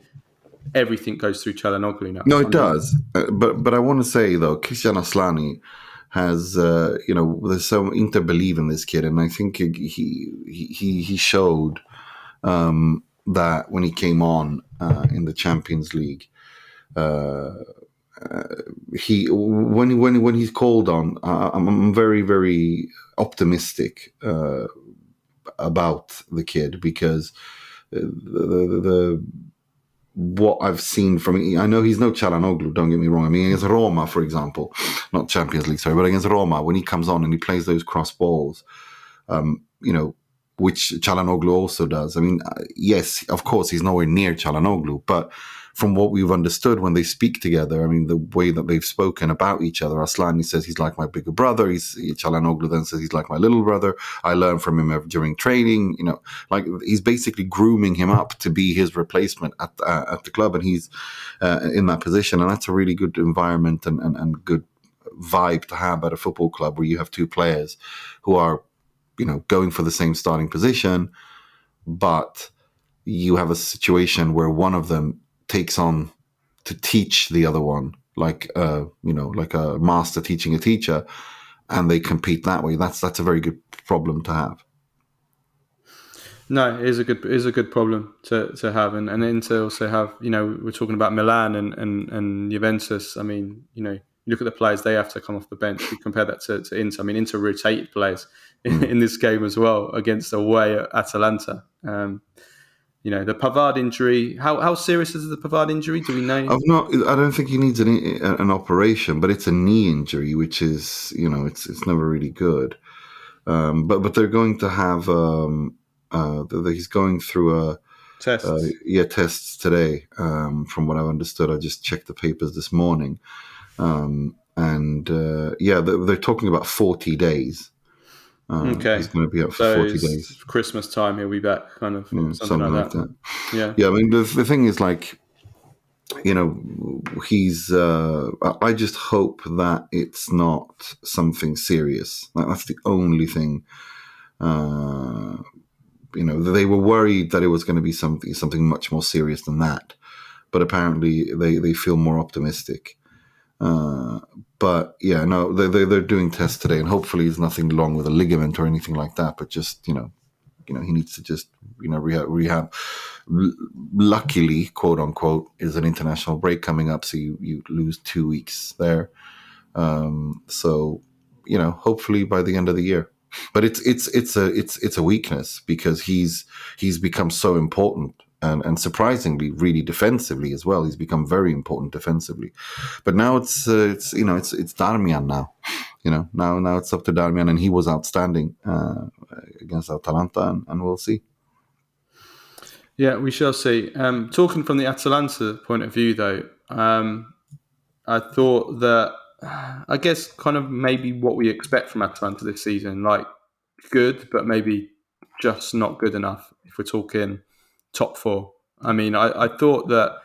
everything goes through Çalhanoğlu now. No, it does. But I want to say though, Christian Aslani has, there's some Inter believe in this kid, and I think he showed that when he came on in the Champions League. When he's called on, I'm very, very optimistic about the kid, because the what I've seen from, I know he's no Çalhanoğlu, don't get me wrong. I mean, against Roma, for example, not Champions League, sorry, but against Roma, when he comes on and he plays those cross balls, which Çalhanoğlu also does. I mean, yes, of course, he's nowhere near Çalhanoğlu, but from what we've understood when they speak together, I mean, the way that they've spoken about each other, Asllani says he's like my bigger brother. Çalhanoğlu then says he's like my little brother. I learned from him during training. Like he's basically grooming him up to be his replacement at the club, and he's in that position, and that's a really good environment and good vibe to have at a football club where you have two players who are, going for the same starting position, but you have a situation where one of them takes on to teach the other one, like like a master teaching a teacher, and they compete that way. That's a very good problem to have. No, it is a good problem to have, and then to also have, we're talking about Milan and Juventus. I mean, you look at the players they have to come off the bench. We compare that to Inter. I mean, Inter rotated players in this game as well against away at Atalanta. The Pavard injury. How serious is the Pavard injury? Do we know? I don't think he needs an operation, but it's a knee injury, which is it's never really good. But they're going to have he's going through tests. Tests today. From what I've understood, I just checked the papers this morning, they're talking about 40 days. Okay, he's going to be out for 40 days. Christmas time, he'll be back, kind of something like that. Yeah. I mean, the thing is, like, he's. I just hope that it's not something serious. Like, that's the only thing. They were worried that it was going to be something much more serious than that, but apparently they feel more optimistic. But yeah, no, they're doing tests today, and hopefully it's nothing wrong with a ligament or anything like that. But just he needs to just rehab. Luckily, quote unquote, is an international break coming up, so you lose 2 weeks there. So hopefully by the end of the year. But it's a weakness because he's become so important. And surprisingly, really defensively as well. He's become very important defensively. But now it's Darmian now. Now it's up to Darmian, and he was outstanding against Atalanta, and we'll see. Yeah, we shall see. Talking from the Atalanta point of view, though, I thought that, I guess, kind of maybe what we expect from Atalanta this season, like good, but maybe just not good enough if we're talking top four. I mean, I thought that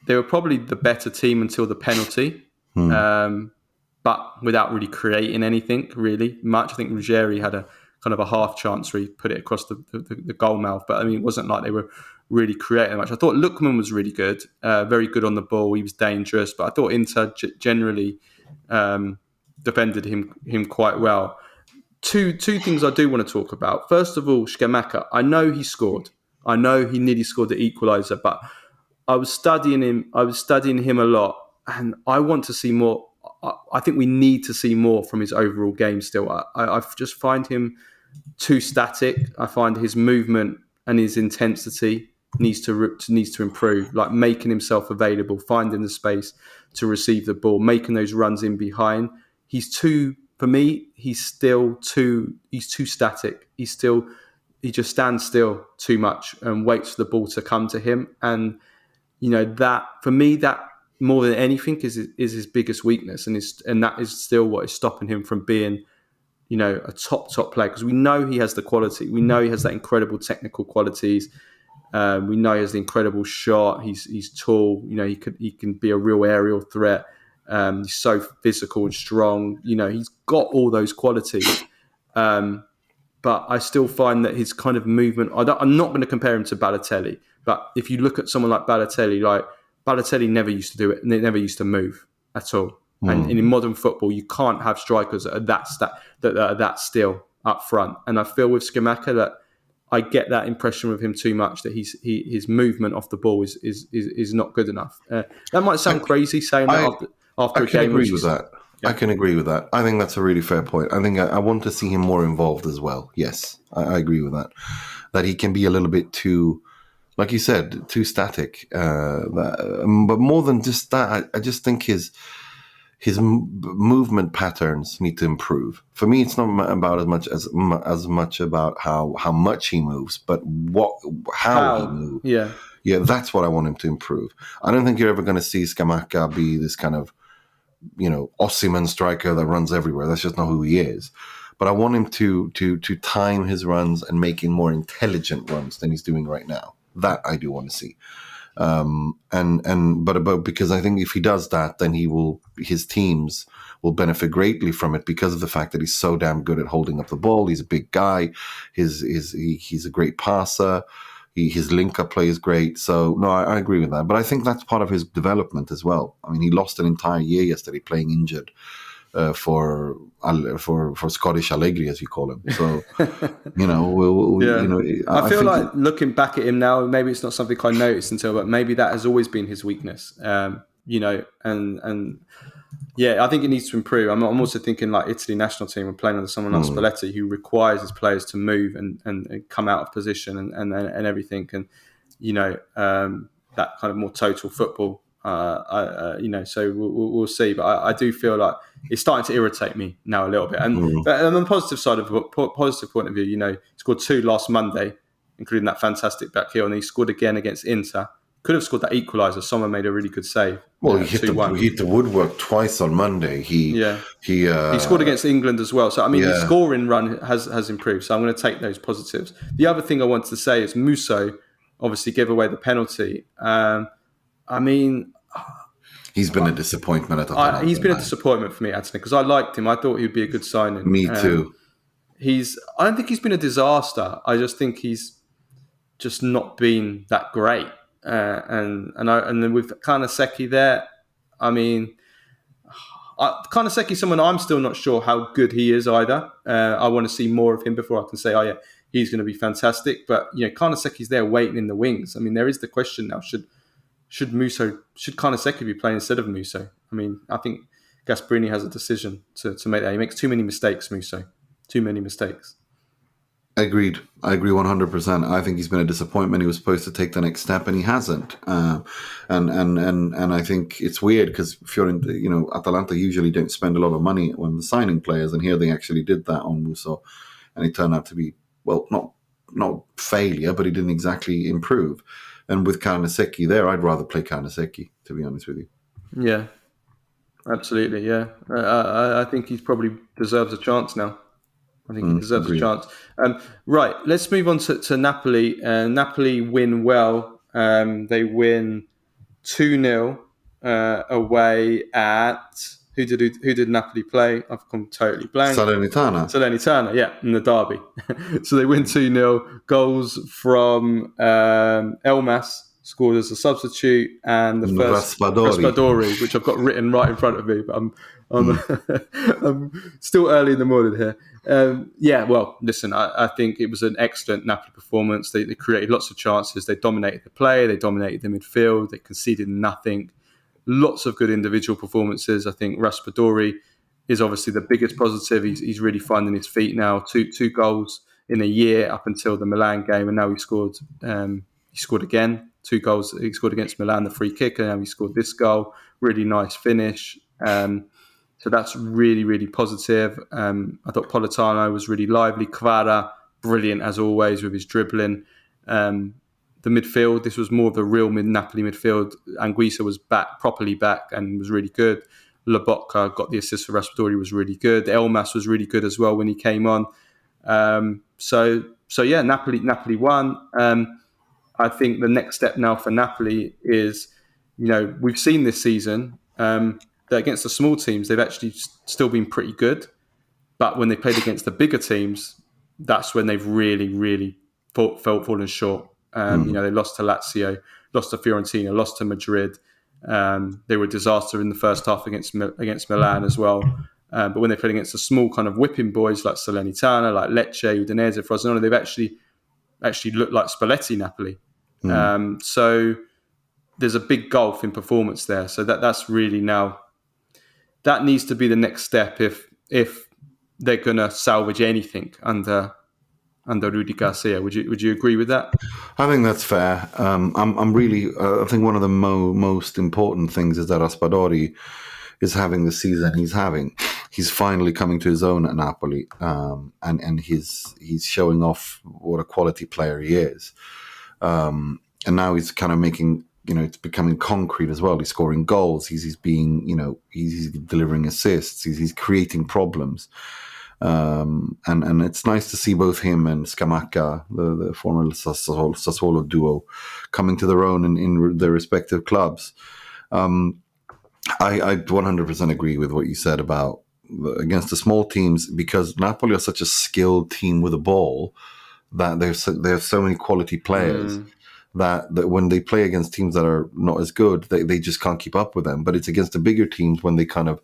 they were probably the better team until the penalty, but without really creating anything really much. I think Ruggeri had a kind of a half chance where he put it across the goal mouth, but I mean, it wasn't like they were really creating much. I thought Lookman was really good, very good on the ball. He was dangerous, but I thought Inter generally defended him quite well. Two things I do want to talk about. First of all, Scamacca. I know he scored. I know he nearly scored the equaliser, but I was studying him. I was studying him a lot, and I want to see more. I think we need to see more from his overall game still. I just find him too static. I find his movement and his intensity needs to improve, like making himself available, finding the space to receive the ball, making those runs in behind. He's too static. He just stands still too much and waits for the ball to come to him. And, that, for me, that more than anything is his biggest weakness. And that is still what is stopping him from being, a top player. Because we know he has the quality. We know he has that incredible technical qualities. We know he has the incredible shot. He's tall. He can be a real aerial threat. He's so physical and strong. He's got all those qualities. But I still find that his kind of movement, I'm not going to compare him to Balotelli, but if you look at someone like Balotelli never used to do it, and they never used to move at all. And in modern football, you can't have strikers that are that still up front. And I feel with Scamacca that I get that impression with him too much, that his movement off the ball is not good enough. That might sound crazy saying that after a game. I can agree with that. Yeah. I can agree with that. I think that's a really fair point. I think I want to see him more involved as well. Yes, I agree with that. That he can be a little bit too like you said, too static. But more than just that, I just think his movement patterns need to improve. For me, it's not about as much about how much he moves, but how he moves. Yeah. Yeah, that's what I want him to improve. I don't think you're ever going to see Scamacca be this kind of, Osimhen striker that runs everywhere. That's just not who he is. But I want him to time his runs and making more intelligent runs than he's doing right now. That I do want to see. But because I think if he does that, then his teams will benefit greatly from it because of the fact that he's so damn good at holding up the ball. He's a big guy. He's a great passer. His link-up play is great. So, no, I agree with that. But I think that's part of his development as well. I mean, he lost an entire year yesterday playing injured for Scottish Allegri, as you call him. So, I feel like looking back at him now, maybe it's not something I noticed until, but maybe that has always been his weakness. And yeah, I think it needs to improve. I'm also thinking like Italy national team, we're playing under someone like Spalletti, who requires his players to move and come out of position and everything, and that kind of more total football. So we'll see. But I do feel like it's starting to irritate me now a little bit. And on the positive side of positive point of view, he scored 2 last Monday, including that fantastic back heel, and he scored again against Inter. Could have scored that equaliser. Someone made a really good save. Well, he hit the woodwork twice on Monday. He scored against England as well. So I mean, his scoring run has improved. So I'm going to take those positives. The other thing I wanted to say is Musso obviously gave away the penalty. He's been a disappointment at Atalanta. He's been a disappointment for me, actually, because I liked him. I thought he'd be a good signing. Me too. I don't think he's been a disaster. I just think he's just not been that great. And then with Kvaratskhelia there, I mean, Kvaratskhelia, someone I'm still not sure how good he is either. I want to see more of him before I can say, oh yeah, he's going to be fantastic. But Kvaratskhelia there waiting in the wings. I mean, there is the question now: should Kvaratskhelia be playing instead of Musso? I mean, I think Gasperini has a decision to make there. He makes too many mistakes, Musso. Too many mistakes. Agreed. I agree 100%. I think he's been a disappointment. He was supposed to take the next step, and he hasn't. And I think it's weird because Atalanta usually don't spend a lot of money when signing players, and here they actually did that on Musso, and it turned out to be not failure, but he didn't exactly improve. And with Kvaratskhelia there, I'd rather play Kvaratskhelia, to be honest with you. Yeah, absolutely. Yeah, I think he probably deserves a chance now. I think he deserves a chance. Right, let's move on to Napoli. Napoli win well. They win 2-0 away at... Who did Napoli play? I've come totally blank. Salernitana, yeah, in the derby. So they win 2-0. Goals from Elmas, scored as a substitute, and the first Raspadori, which I've got written right in front of me, but I'm still early in the morning here. Listen, I think it was an excellent Napoli performance. They created lots of chances. They dominated the play. They dominated the midfield. They conceded nothing. Lots of good individual performances. I think Raspadori is obviously the biggest positive. He's really finding his feet now. Two goals in a year up until the Milan game, and now he scored. He scored again. 2 goals. He scored against Milan, the free kick, and now he scored this goal. Really nice finish. So that's really, really positive. I thought Politano was really lively. Kvara, brilliant as always with his dribbling. The midfield, this was more of the real Napoli midfield. Anguissa was properly back and was really good. Lobotka got the assist for Raspadori, was really good. Elmas was really good as well when he came on. Napoli won. I think the next step now for Napoli is, we've seen this season that against the small teams, they've actually still been pretty good. But when they played against the bigger teams, that's when they've really, really fallen short. They lost to Lazio, lost to Fiorentina, lost to Madrid. They were a disaster in the first half against Milan as well. But when they played against the small kind of whipping boys like Salernitana, like Lecce, Udinese, Frosinone, they've actually looked like Spalletti Napoli. So there's a big gulf in performance there. So that's really now, that needs to be the next step if they're going to salvage anything under under Rudi Garcia. Would you agree with that? I think that's fair. I'm really. I think one of the most important things is that Raspadori is having the season he's having. He's finally coming to his own at Napoli, and he's showing off what a quality player he is. And now he's kind of making, it's becoming concrete as well. He's scoring goals. He's being, he's delivering assists. He's creating problems. And it's nice to see both him and Scamacca, the former Sassuolo duo, coming to their own in their respective clubs. I 100% agree with what you said about against the small teams, because Napoli are such a skilled team with the ball that they have so many quality players that when they play against teams that are not as good, they just can't keep up with them. But it's against the bigger teams when they kind of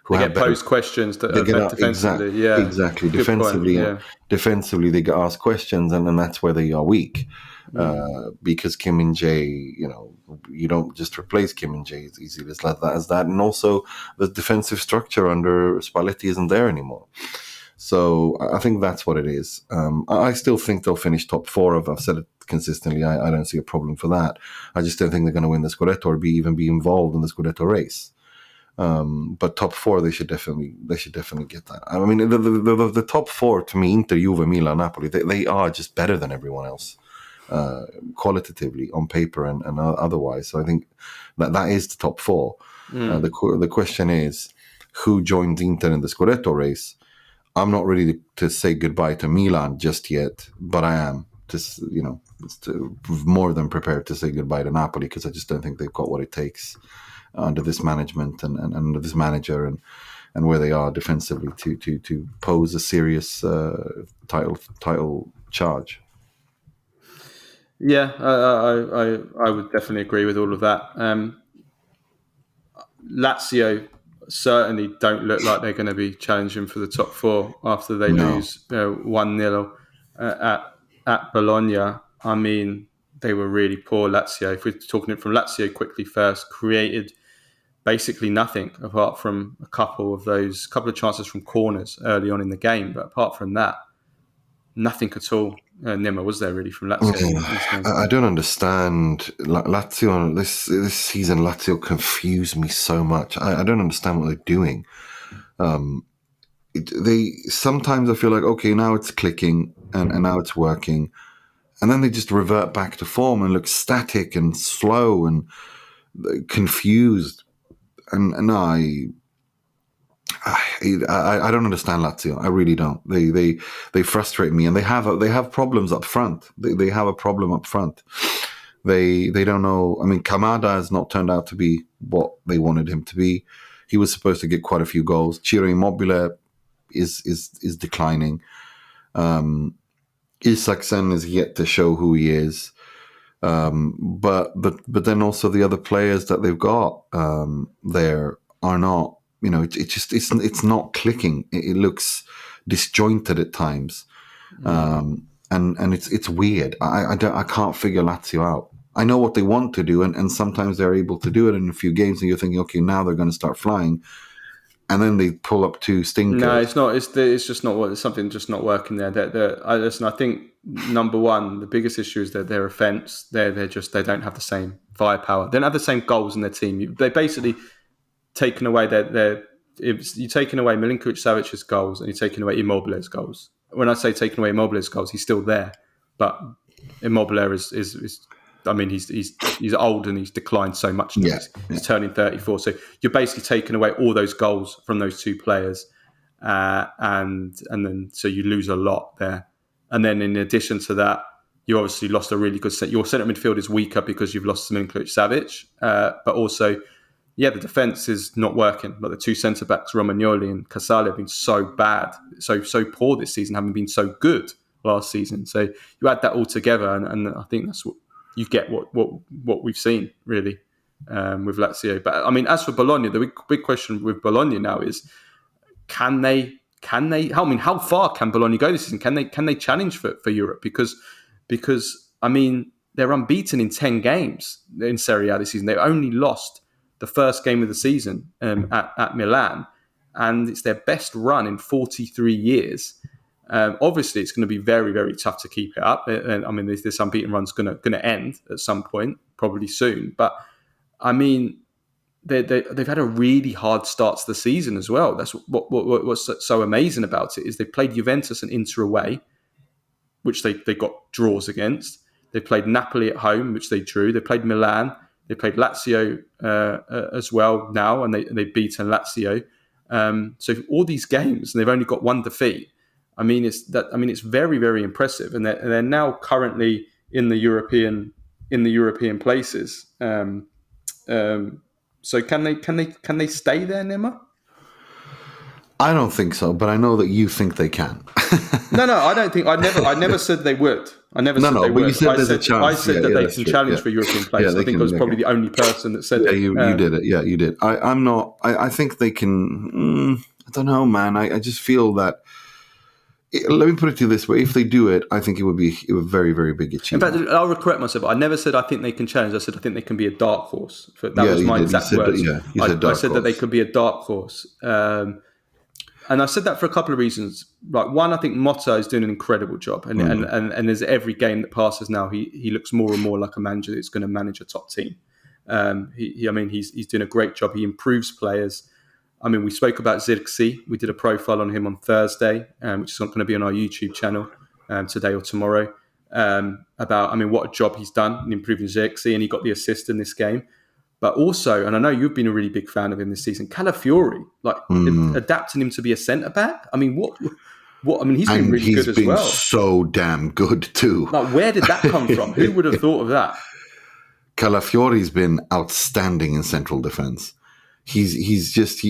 they get posed questions that are defensively. Exactly. Defensively, they get asked questions, and then that's where they are weak. Because Kim and Jae, you don't just replace Kim and Jae as easily as that. And also, the defensive structure under Spalletti isn't there anymore. So I think that's what it is. I still think they'll finish top four. I've said it consistently. I don't see a problem for that. I just don't think they're going to win the Scudetto or even be involved in the Scudetto race. But top four, they should definitely get that. I mean, the top four to me, Inter, Juve, Milan, Napoli, they are just better than everyone else, qualitatively on paper and otherwise. So I think that is the top four. The question is, who joins Inter in the Scudetto race? I'm not ready to say goodbye to Milan just yet, but I am more than prepared to say goodbye to Napoli, because I just don't think they've got what it takes under this management and under this manager and where they are defensively to pose a serious title charge. Yeah, I would definitely agree with all of that. Lazio certainly don't look like they're going to be challenging for the top four after they lose 1-0 at Bologna. I mean, they were really poor, Lazio. If we're talking it from Lazio quickly first, created basically nothing apart from a couple of chances from corners early on in the game. But apart from that, nothing at all. Nima, was there really from Lazio in this game? I don't understand. Lazio this season, Lazio confused me so much. I don't understand what they're doing. They sometimes I feel like, okay, now it's clicking and now it's working, and then they just revert back to form and look static and slow and confused. And I don't understand Lazio. I really don't. They frustrate me, and they have problems up front. They have a problem up front. They don't know. I mean, Kamada has not turned out to be what they wanted him to be. He was supposed to get quite a few goals. Ciro Immobile is declining. Isaksen is yet to show who he is. But then also the other players that they've got there are not. It's not clicking. It looks disjointed at times, and it's weird. I can't figure Lazio out. I know what they want to do, and sometimes they're able to do it in a few games, and you're thinking, okay, now they're going to start flying, and then they pull up two stinkers. No, it's not. It's just not. There's something just not working there. Listen, I think number one, the biggest issue is that their offense. They don't have the same firepower. They don't have the same goals in their team. They basically taken away you're taking away Milinkovic-Savic's goals and you're taking away Immobile's goals. When I say taking away Immobile's goals, he's still there, but Immobile is I mean, he's old and he's declined so much. He's turning 34, so you're basically taking away all those goals from those two players, and then so you lose a lot there. And then in addition to that, you obviously lost a really good set. Your centre midfield is weaker because you've lost Milinkovic-Savic, but also. Yeah, the defence is not working. Like the two centre-backs, Romagnoli and Casale, have been so bad, so poor this season, haven't been so good last season. So you add that all together, and I think that's what you get what we've seen, really, with Lazio. But, I mean, as for Bologna, the big question with Bologna now is, can they? I mean, how far can Bologna go this season? Can they challenge for Europe? Because I mean, they're unbeaten in 10 games in Serie A this season. They've only lost the first game of the season at Milan, and it's their best run in 43 years. Obviously, it's going to be very, very tough to keep it up. And I mean, this unbeaten run's going to end at some point, probably soon. But I mean, they've had a really hard start to the season as well. That's what's so amazing about it is they played Juventus and Inter away, which they got draws against. They played Napoli at home, which they drew. They played Milan. They played Lazio as well now, and they've beaten Lazio. So all these games, and they've only got one defeat. I mean, it's very, very impressive, and they're now currently in the European places. So can they stay there, Nima? I don't think so, but I know that you think they can. No, I don't think. I never said they would. I never said they would. You said there's a chance. I said that they can challenge for European place. I think I was probably the only person that said it. You did it. Yeah, you did. I'm not. I think they can. I don't know, man. I just feel that. Let me put it to you this way: if they do it, I think it would be a very, very big achievement. In fact, I'll correct myself. I never said I think they can challenge. I said I think they can be a dark horse. That was my exact words. I said that they could be a dark horse. And I said that for a couple of reasons. Like one, I think Motta is doing an incredible job, and there's every game that passes now, he looks more and more like a manager that's going to manage a top team. He's doing a great job. He improves players. I mean, we spoke about Zirkzee. We did a profile on him on Thursday, which is going to be on our YouTube channel today or tomorrow. About what a job he's done in improving Zirkzee, and he got the assist in this game. But also, and I know you've been a really big fan of him this season, Calafiori, adapting him to be a centre back. I mean, what? I mean, he's been really good as well. He's been so damn good too. Like, where did that come from? Who would have thought of that? Calafiori's been outstanding in central defence. He just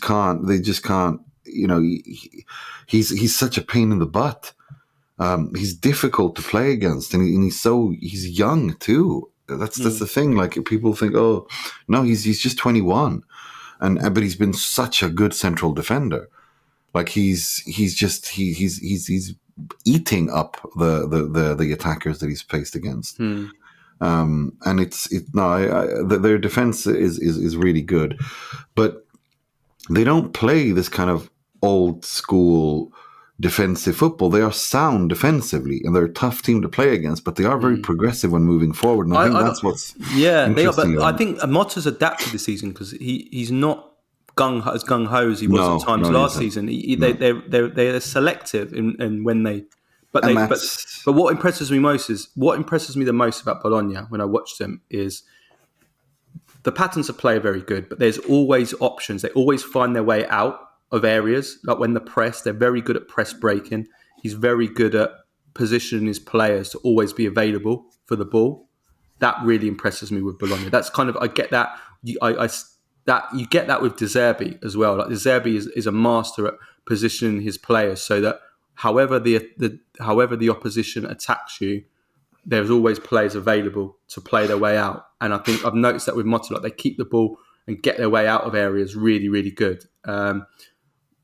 can't. They just can't. He's such a pain in the butt. He's difficult to play against, and he's young too. That's the thing. Like, people think, oh no, he's just 21, but he's been such a good central defender. Like he's eating up the attackers that he's faced against. And their defense is really good, but they don't play this kind of old school defensive football. They are sound defensively, and they're a tough team to play against, but they are very progressive when moving forward. And I think that's what's interesting. But I think Motta's adapted this season because he's not as gung ho as he was at times last season. They're selective in when they. But what impresses me the most about Bologna when I watch them is the patterns of play are very good, but there's always options. They always find their way out of areas. Like when the press, they're very good at press breaking. He's very good at positioning his players to always be available for the ball. That really impresses me with Bologna. That's kind of, I get that. You get that with De Zerbi as well. Like De Zerbi is a master at positioning his players so that however the opposition attacks you, there's always players available to play their way out. And I think I've noticed that with Motta, like they keep the ball and get their way out of areas really, really good.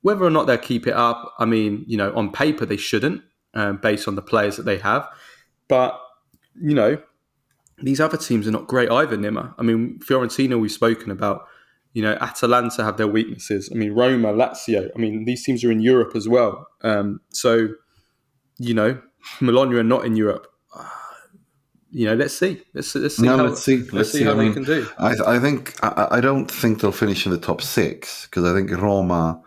Whether or not they'll keep it up, I mean, on paper they shouldn't, based on the players that they have. But, these other teams are not great either, Nima. I mean, Fiorentina we've spoken about. Atalanta have their weaknesses. I mean, Roma, Lazio. I mean, these teams are in Europe as well. So, Bologna are not in Europe. Let's see. Let's see how they can do. I don't think they'll finish in the top 6 because I think Roma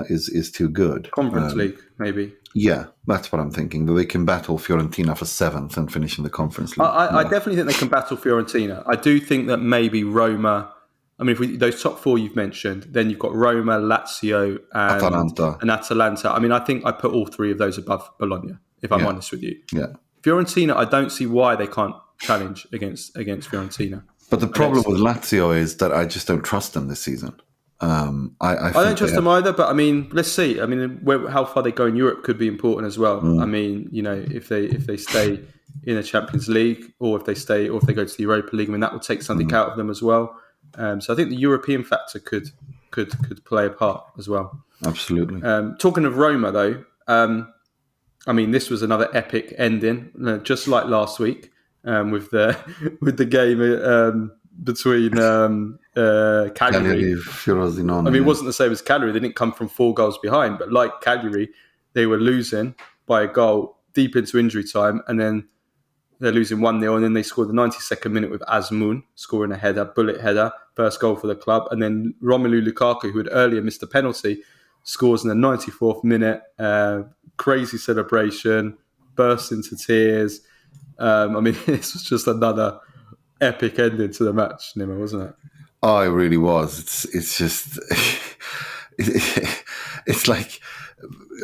is too good. Conference League, maybe. Yeah, that's what I'm thinking. That they can battle Fiorentina for 7th and finish in the Conference League. I definitely think they can battle Fiorentina. I do think that maybe Roma. I mean, those top 4 you've mentioned, then you've got Roma, Lazio, and Atalanta. I mean, I think I put all 3 of those above Bologna, if I'm honest with you. Yeah. Fiorentina, I don't see why they can't challenge against Fiorentina. But the problem with Lazio is that I just don't trust them this season. I don't trust them either, but I mean, let's see. I mean, how far they go in Europe could be important as well. I mean, if they stay in the Champions League, or if they go to the Europa League, I mean, that would take something out of them as well. So I think the European factor could play a part as well. Absolutely. Talking of Roma, though, I mean, this was another epic ending, just like last week with the game between Cagliari. Fiorentina. I mean, it wasn't the same as Cagliari. They didn't come from 4 goals behind, but like Cagliari, they were losing by a goal deep into injury time, and then they're losing 1-0, and then they scored the 92nd minute with Azmoun scoring a header, bullet header, first goal for the club. And then Romelu Lukaku, who had earlier missed a penalty, scores in the 94th minute. Crazy celebration, burst into tears. I mean, this was just another epic ending to the match, Nima, wasn't it? Oh, it really was. It's just it's like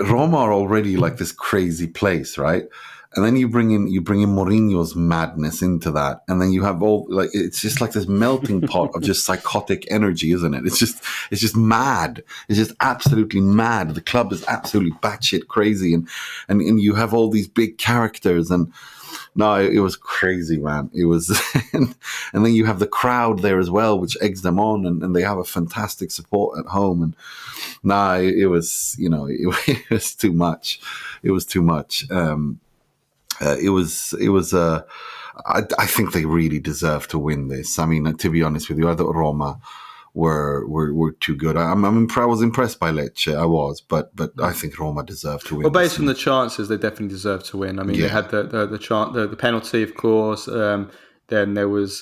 Roma are already like this crazy place, right? And then you bring in Mourinho's madness into that, and then you have all like it's just like this melting pot of just psychotic energy, isn't it? It's just mad. It's just absolutely mad. The club is absolutely batshit crazy, and you have all these big characters, and no, it was crazy, man. It was, and then you have the crowd there as well, which eggs them on, and they have a fantastic support at home. And it was, it was too much. It was too much. I think they really deserve to win this. I mean, to be honest with you, I thought Roma were too good. I was impressed by Lecce. I was, but I think Roma deserved to win. Well, based on the chances, they definitely deserve to win. I mean, they had the penalty, of course. Then there was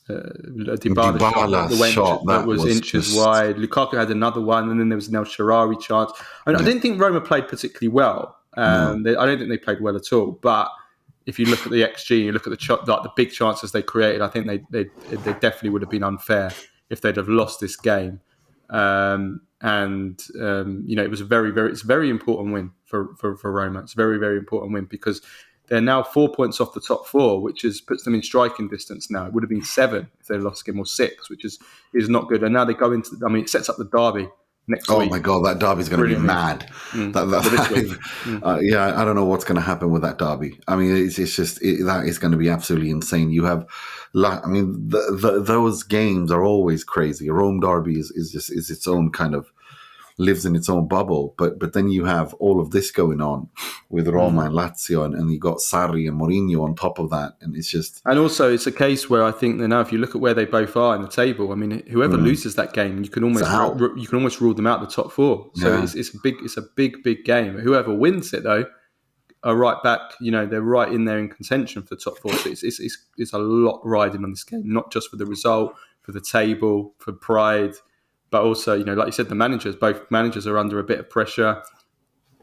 Dybala's shot that was inches wide. Lukaku had another one, and then there was an El Shaarawy chance. I didn't think Roma played particularly well. I don't think they played well at all. But if you look at the XG, you look at the big chances they created, I think they definitely would have been unfair if they'd have lost this game. It was it's a very important win for Roma. It's a very, very important win because they're now 4 points off the top four, which puts them in striking distance now. It would have been 7 if they lost game, or 6, which is not good. And now they go into, it sets up the derby next week. Oh my God, that derby's going to be mad. I don't know what's going to happen with that derby. I mean, it's just that is going to be absolutely insane. You have, those games are always crazy. A Rome derby is its own kind of, lives in its own bubble, but then you have all of this going on with Roma and Lazio, and you got Sarri and Mourinho on top of that, and it's just. And also, it's a case where I think that now, if you look at where they both are in the table, I mean, whoever loses that game, you can almost rule them out the top four. So it's a big game. Whoever wins it though are right back. They're right in there in contention for the top four. So it's a lot riding on this game, not just for the result, for the table, for pride. But also, like you said, both managers are under a bit of pressure.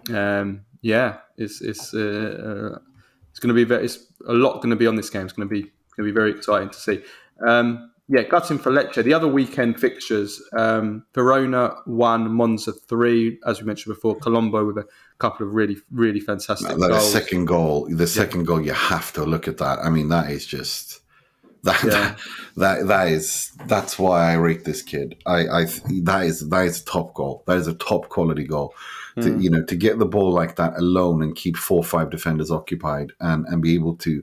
It's going to be it's a lot going to be on this game. It's going to be very exciting to see. Gutting for Lecce. The other weekend fixtures: Verona 1, Monza 3. As we mentioned before, Colombo with a couple of really, really fantastic goals. The second goal, you have to look at that. I mean, that is just. That's why I rate this kid. That is a top goal. That is a top quality goal. To get the ball like that alone and keep 4 or 5 defenders occupied and be able to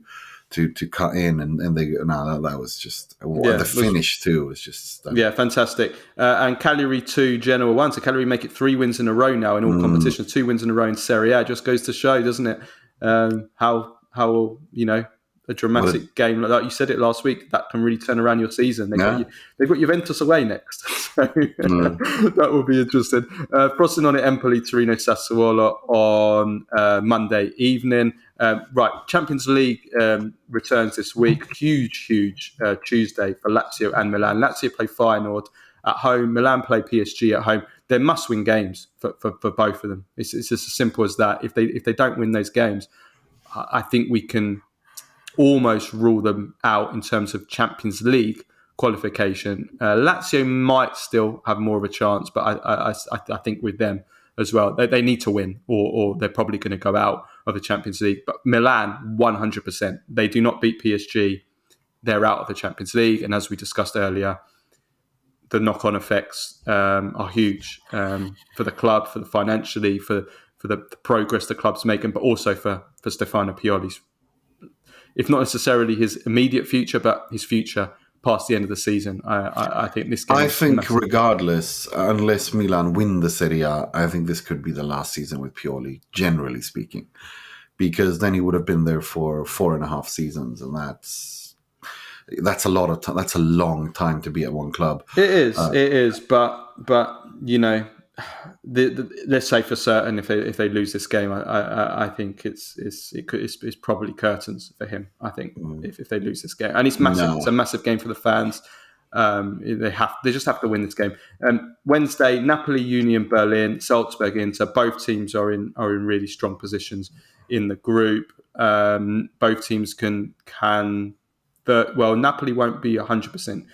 cut in and that was just the finish too was just fantastic. And Cagliari 2, Genoa 1. So Cagliari make it 3 wins in a row now in all competitions. 2 wins in a row in Serie A. Just goes to show, doesn't it? How a dramatic game like that. You said it last week. That can really turn around your season. They've got Juventus away next, so that will be interesting. Frosinone, Empoli, Torino, Sassuolo on Monday evening. Champions League returns this week. Huge Tuesday for Lazio and Milan. Lazio play Feyenoord at home. Milan play PSG at home. They're must-win games for both of them. It's just as simple as that. If they don't win those games, I think we can almost rule them out in terms of Champions League qualification. Lazio might still have more of a chance, but I think with them as well, they need to win or they're probably going to go out of the Champions League. But Milan, 100%. They do not beat PSG, they're out of the Champions League. And as we discussed earlier, the knock-on effects are huge for the club, for the financially, for the progress the club's making, but also for Stefano Pioli's, if not necessarily his immediate future, but his future past the end of the season. I think this game. I think regardless, unless Milan win the Serie A, I think this could be the last season with Pioli, generally speaking, because then he would have been there for 4.5 seasons, and that's a lot of that's a long time to be at one club. It is, but let's say for certain, if they lose this game, I think it's probably curtains for him. I think if they lose this game, and it's massive, No. it's a massive game for the fans. They just have to win this game. Wednesday, Napoli, Union Berlin, Salzburg, Inter. Both teams are in really strong positions in the group. Both teams can. Napoli won't be 100%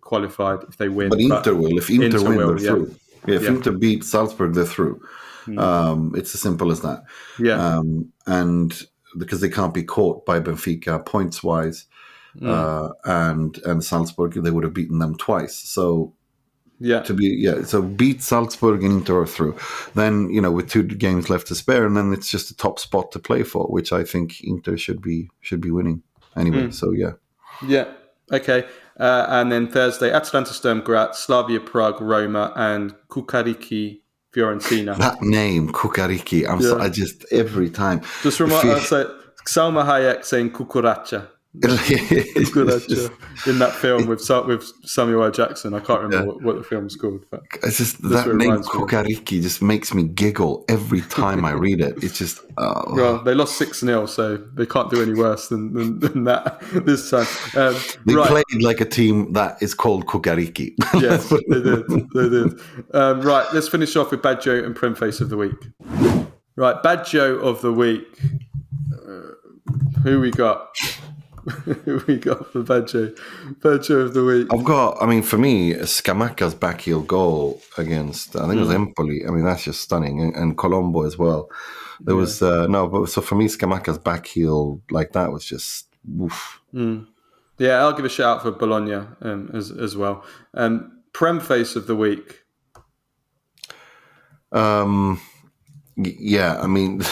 qualified if they win, But Inter will. If Inter win, they're through. Yeah, if Inter beat Salzburg, they're through. It's as simple as that. Yeah. And because they can't be caught by Benfica points-wise, and Salzburg, they would have beaten them twice. So so beat Salzburg and Inter are through. Then, with 2 games left to spare, and then it's just a top spot to play for, which I think Inter should be winning anyway. So yeah. Yeah. Okay. And then Thursday, Atalanta, Sturm Graz, Slavia Prague, Roma, and Kukariki, Fiorentina. That name, Kukariki. I just every time. Just say Salma Hayek saying Kukuracha. In that film with Samuel L. Jackson. I can't remember what the film's called. But it's just that name Kukariki just makes me giggle every time I read it. It's just well, they lost 6-0, so they can't do any worse than that this time. They played like a team that is called Kukariki. Yes, they did. Right, let's finish off with Baggio and Premface of the week. Right, Baggio of the week. Who we got? We got for Baggio of the week. For me, Scamacca's backheel goal against, I think it was Empoli. That's just stunning. And Colombo as well. There was, so for me, Scamacca's backheel like that was just, woof. Yeah, I'll give a shout out for Bologna as well. Premface of the week.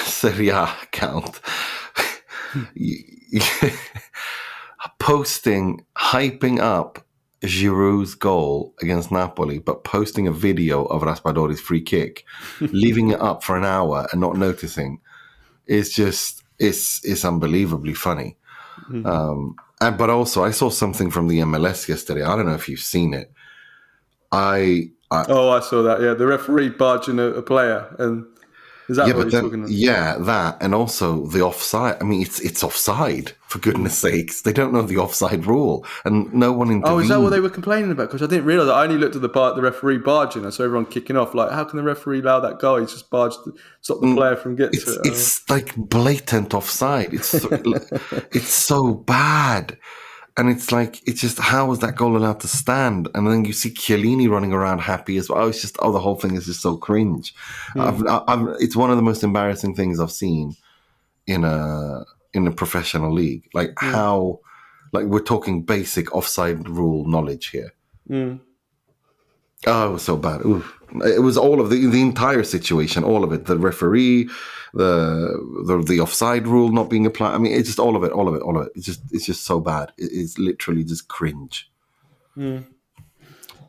Serie A account. Posting, hyping up Giroud's goal against Napoli, but posting a video of Raspadori's free kick, leaving it up for an hour and not noticing, it's unbelievably funny. But also, I saw something from the MLS yesterday. I don't know if you've seen it. I saw that. Yeah, the referee barging a player and. Is that what you're talking about? Yeah, that. And also the offside. It's offside, for goodness sakes. They don't know the offside rule. And no one intervened. Oh, is that what they were complaining about? Because I didn't realise that. I only looked at the referee barging. I saw everyone kicking off. Like, how can the referee allow that goal? He's just barged to stop the player from getting to it. It's like blatant offside. It's so bad. And it's just, how was that goal allowed to stand? And then you see Chiellini running around happy as well. It's just, the whole thing is just so cringe. It's one of the most embarrassing things I've seen in a professional league. How, we're talking basic offside rule knowledge here. Oh, it was so bad. Oof. It was all of the entire situation, all of it. The referee, the offside rule not being applied. It's just all of it. It's just so bad. It's literally just cringe. Yeah.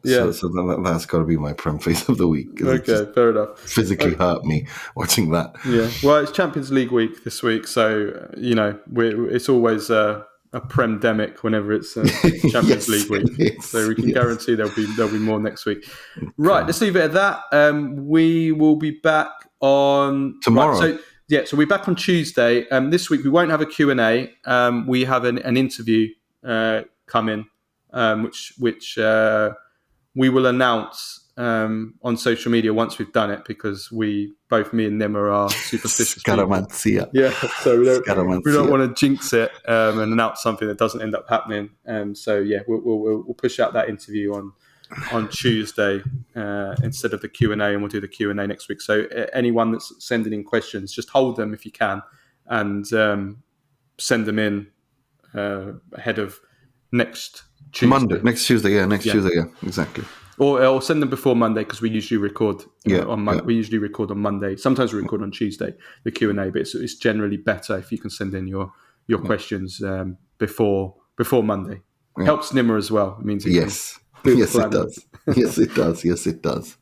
So that's got to be my Premface of the week. Okay, fair enough. Physically hurt me watching that. Yeah. Well, it's Champions League week this week, so it's always a premdemic whenever it's Champions League week. So we can guarantee there'll be more next week. Right, let's leave it at that. We will be back on tomorrow. Right, so we're back on Tuesday. This week we won't have a Q&A. We have an interview coming, which we will announce on social media once we've done it, because me and Nima are superstitious Scaramanzia. Yeah, so we don't want to jinx it and announce something that doesn't end up happening. We'll push out that interview on Tuesday instead of the Q&A, and we'll do the Q&A next week. So anyone that's sending in questions, just hold them if you can, and send them in ahead of next Tuesday. Next Tuesday, Tuesday, exactly. Or send them before Monday, because we usually record on Monday. We usually record on Monday. Sometimes we record on Tuesday, the Q&A, but it's generally better if you can send in your questions before Monday. Yeah. Helps Nima as well. It means it does. Yes, it does.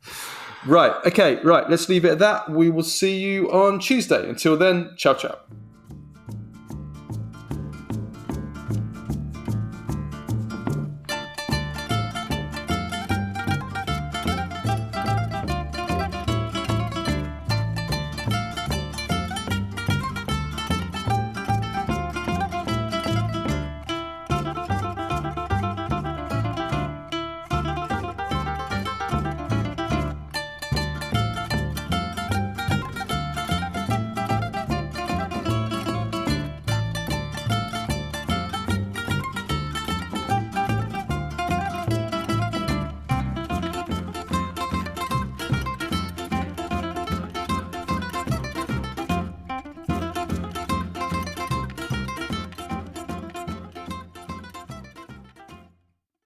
Right. Okay. Right. Let's leave it at that. We will see you on Tuesday. Until then, ciao, ciao.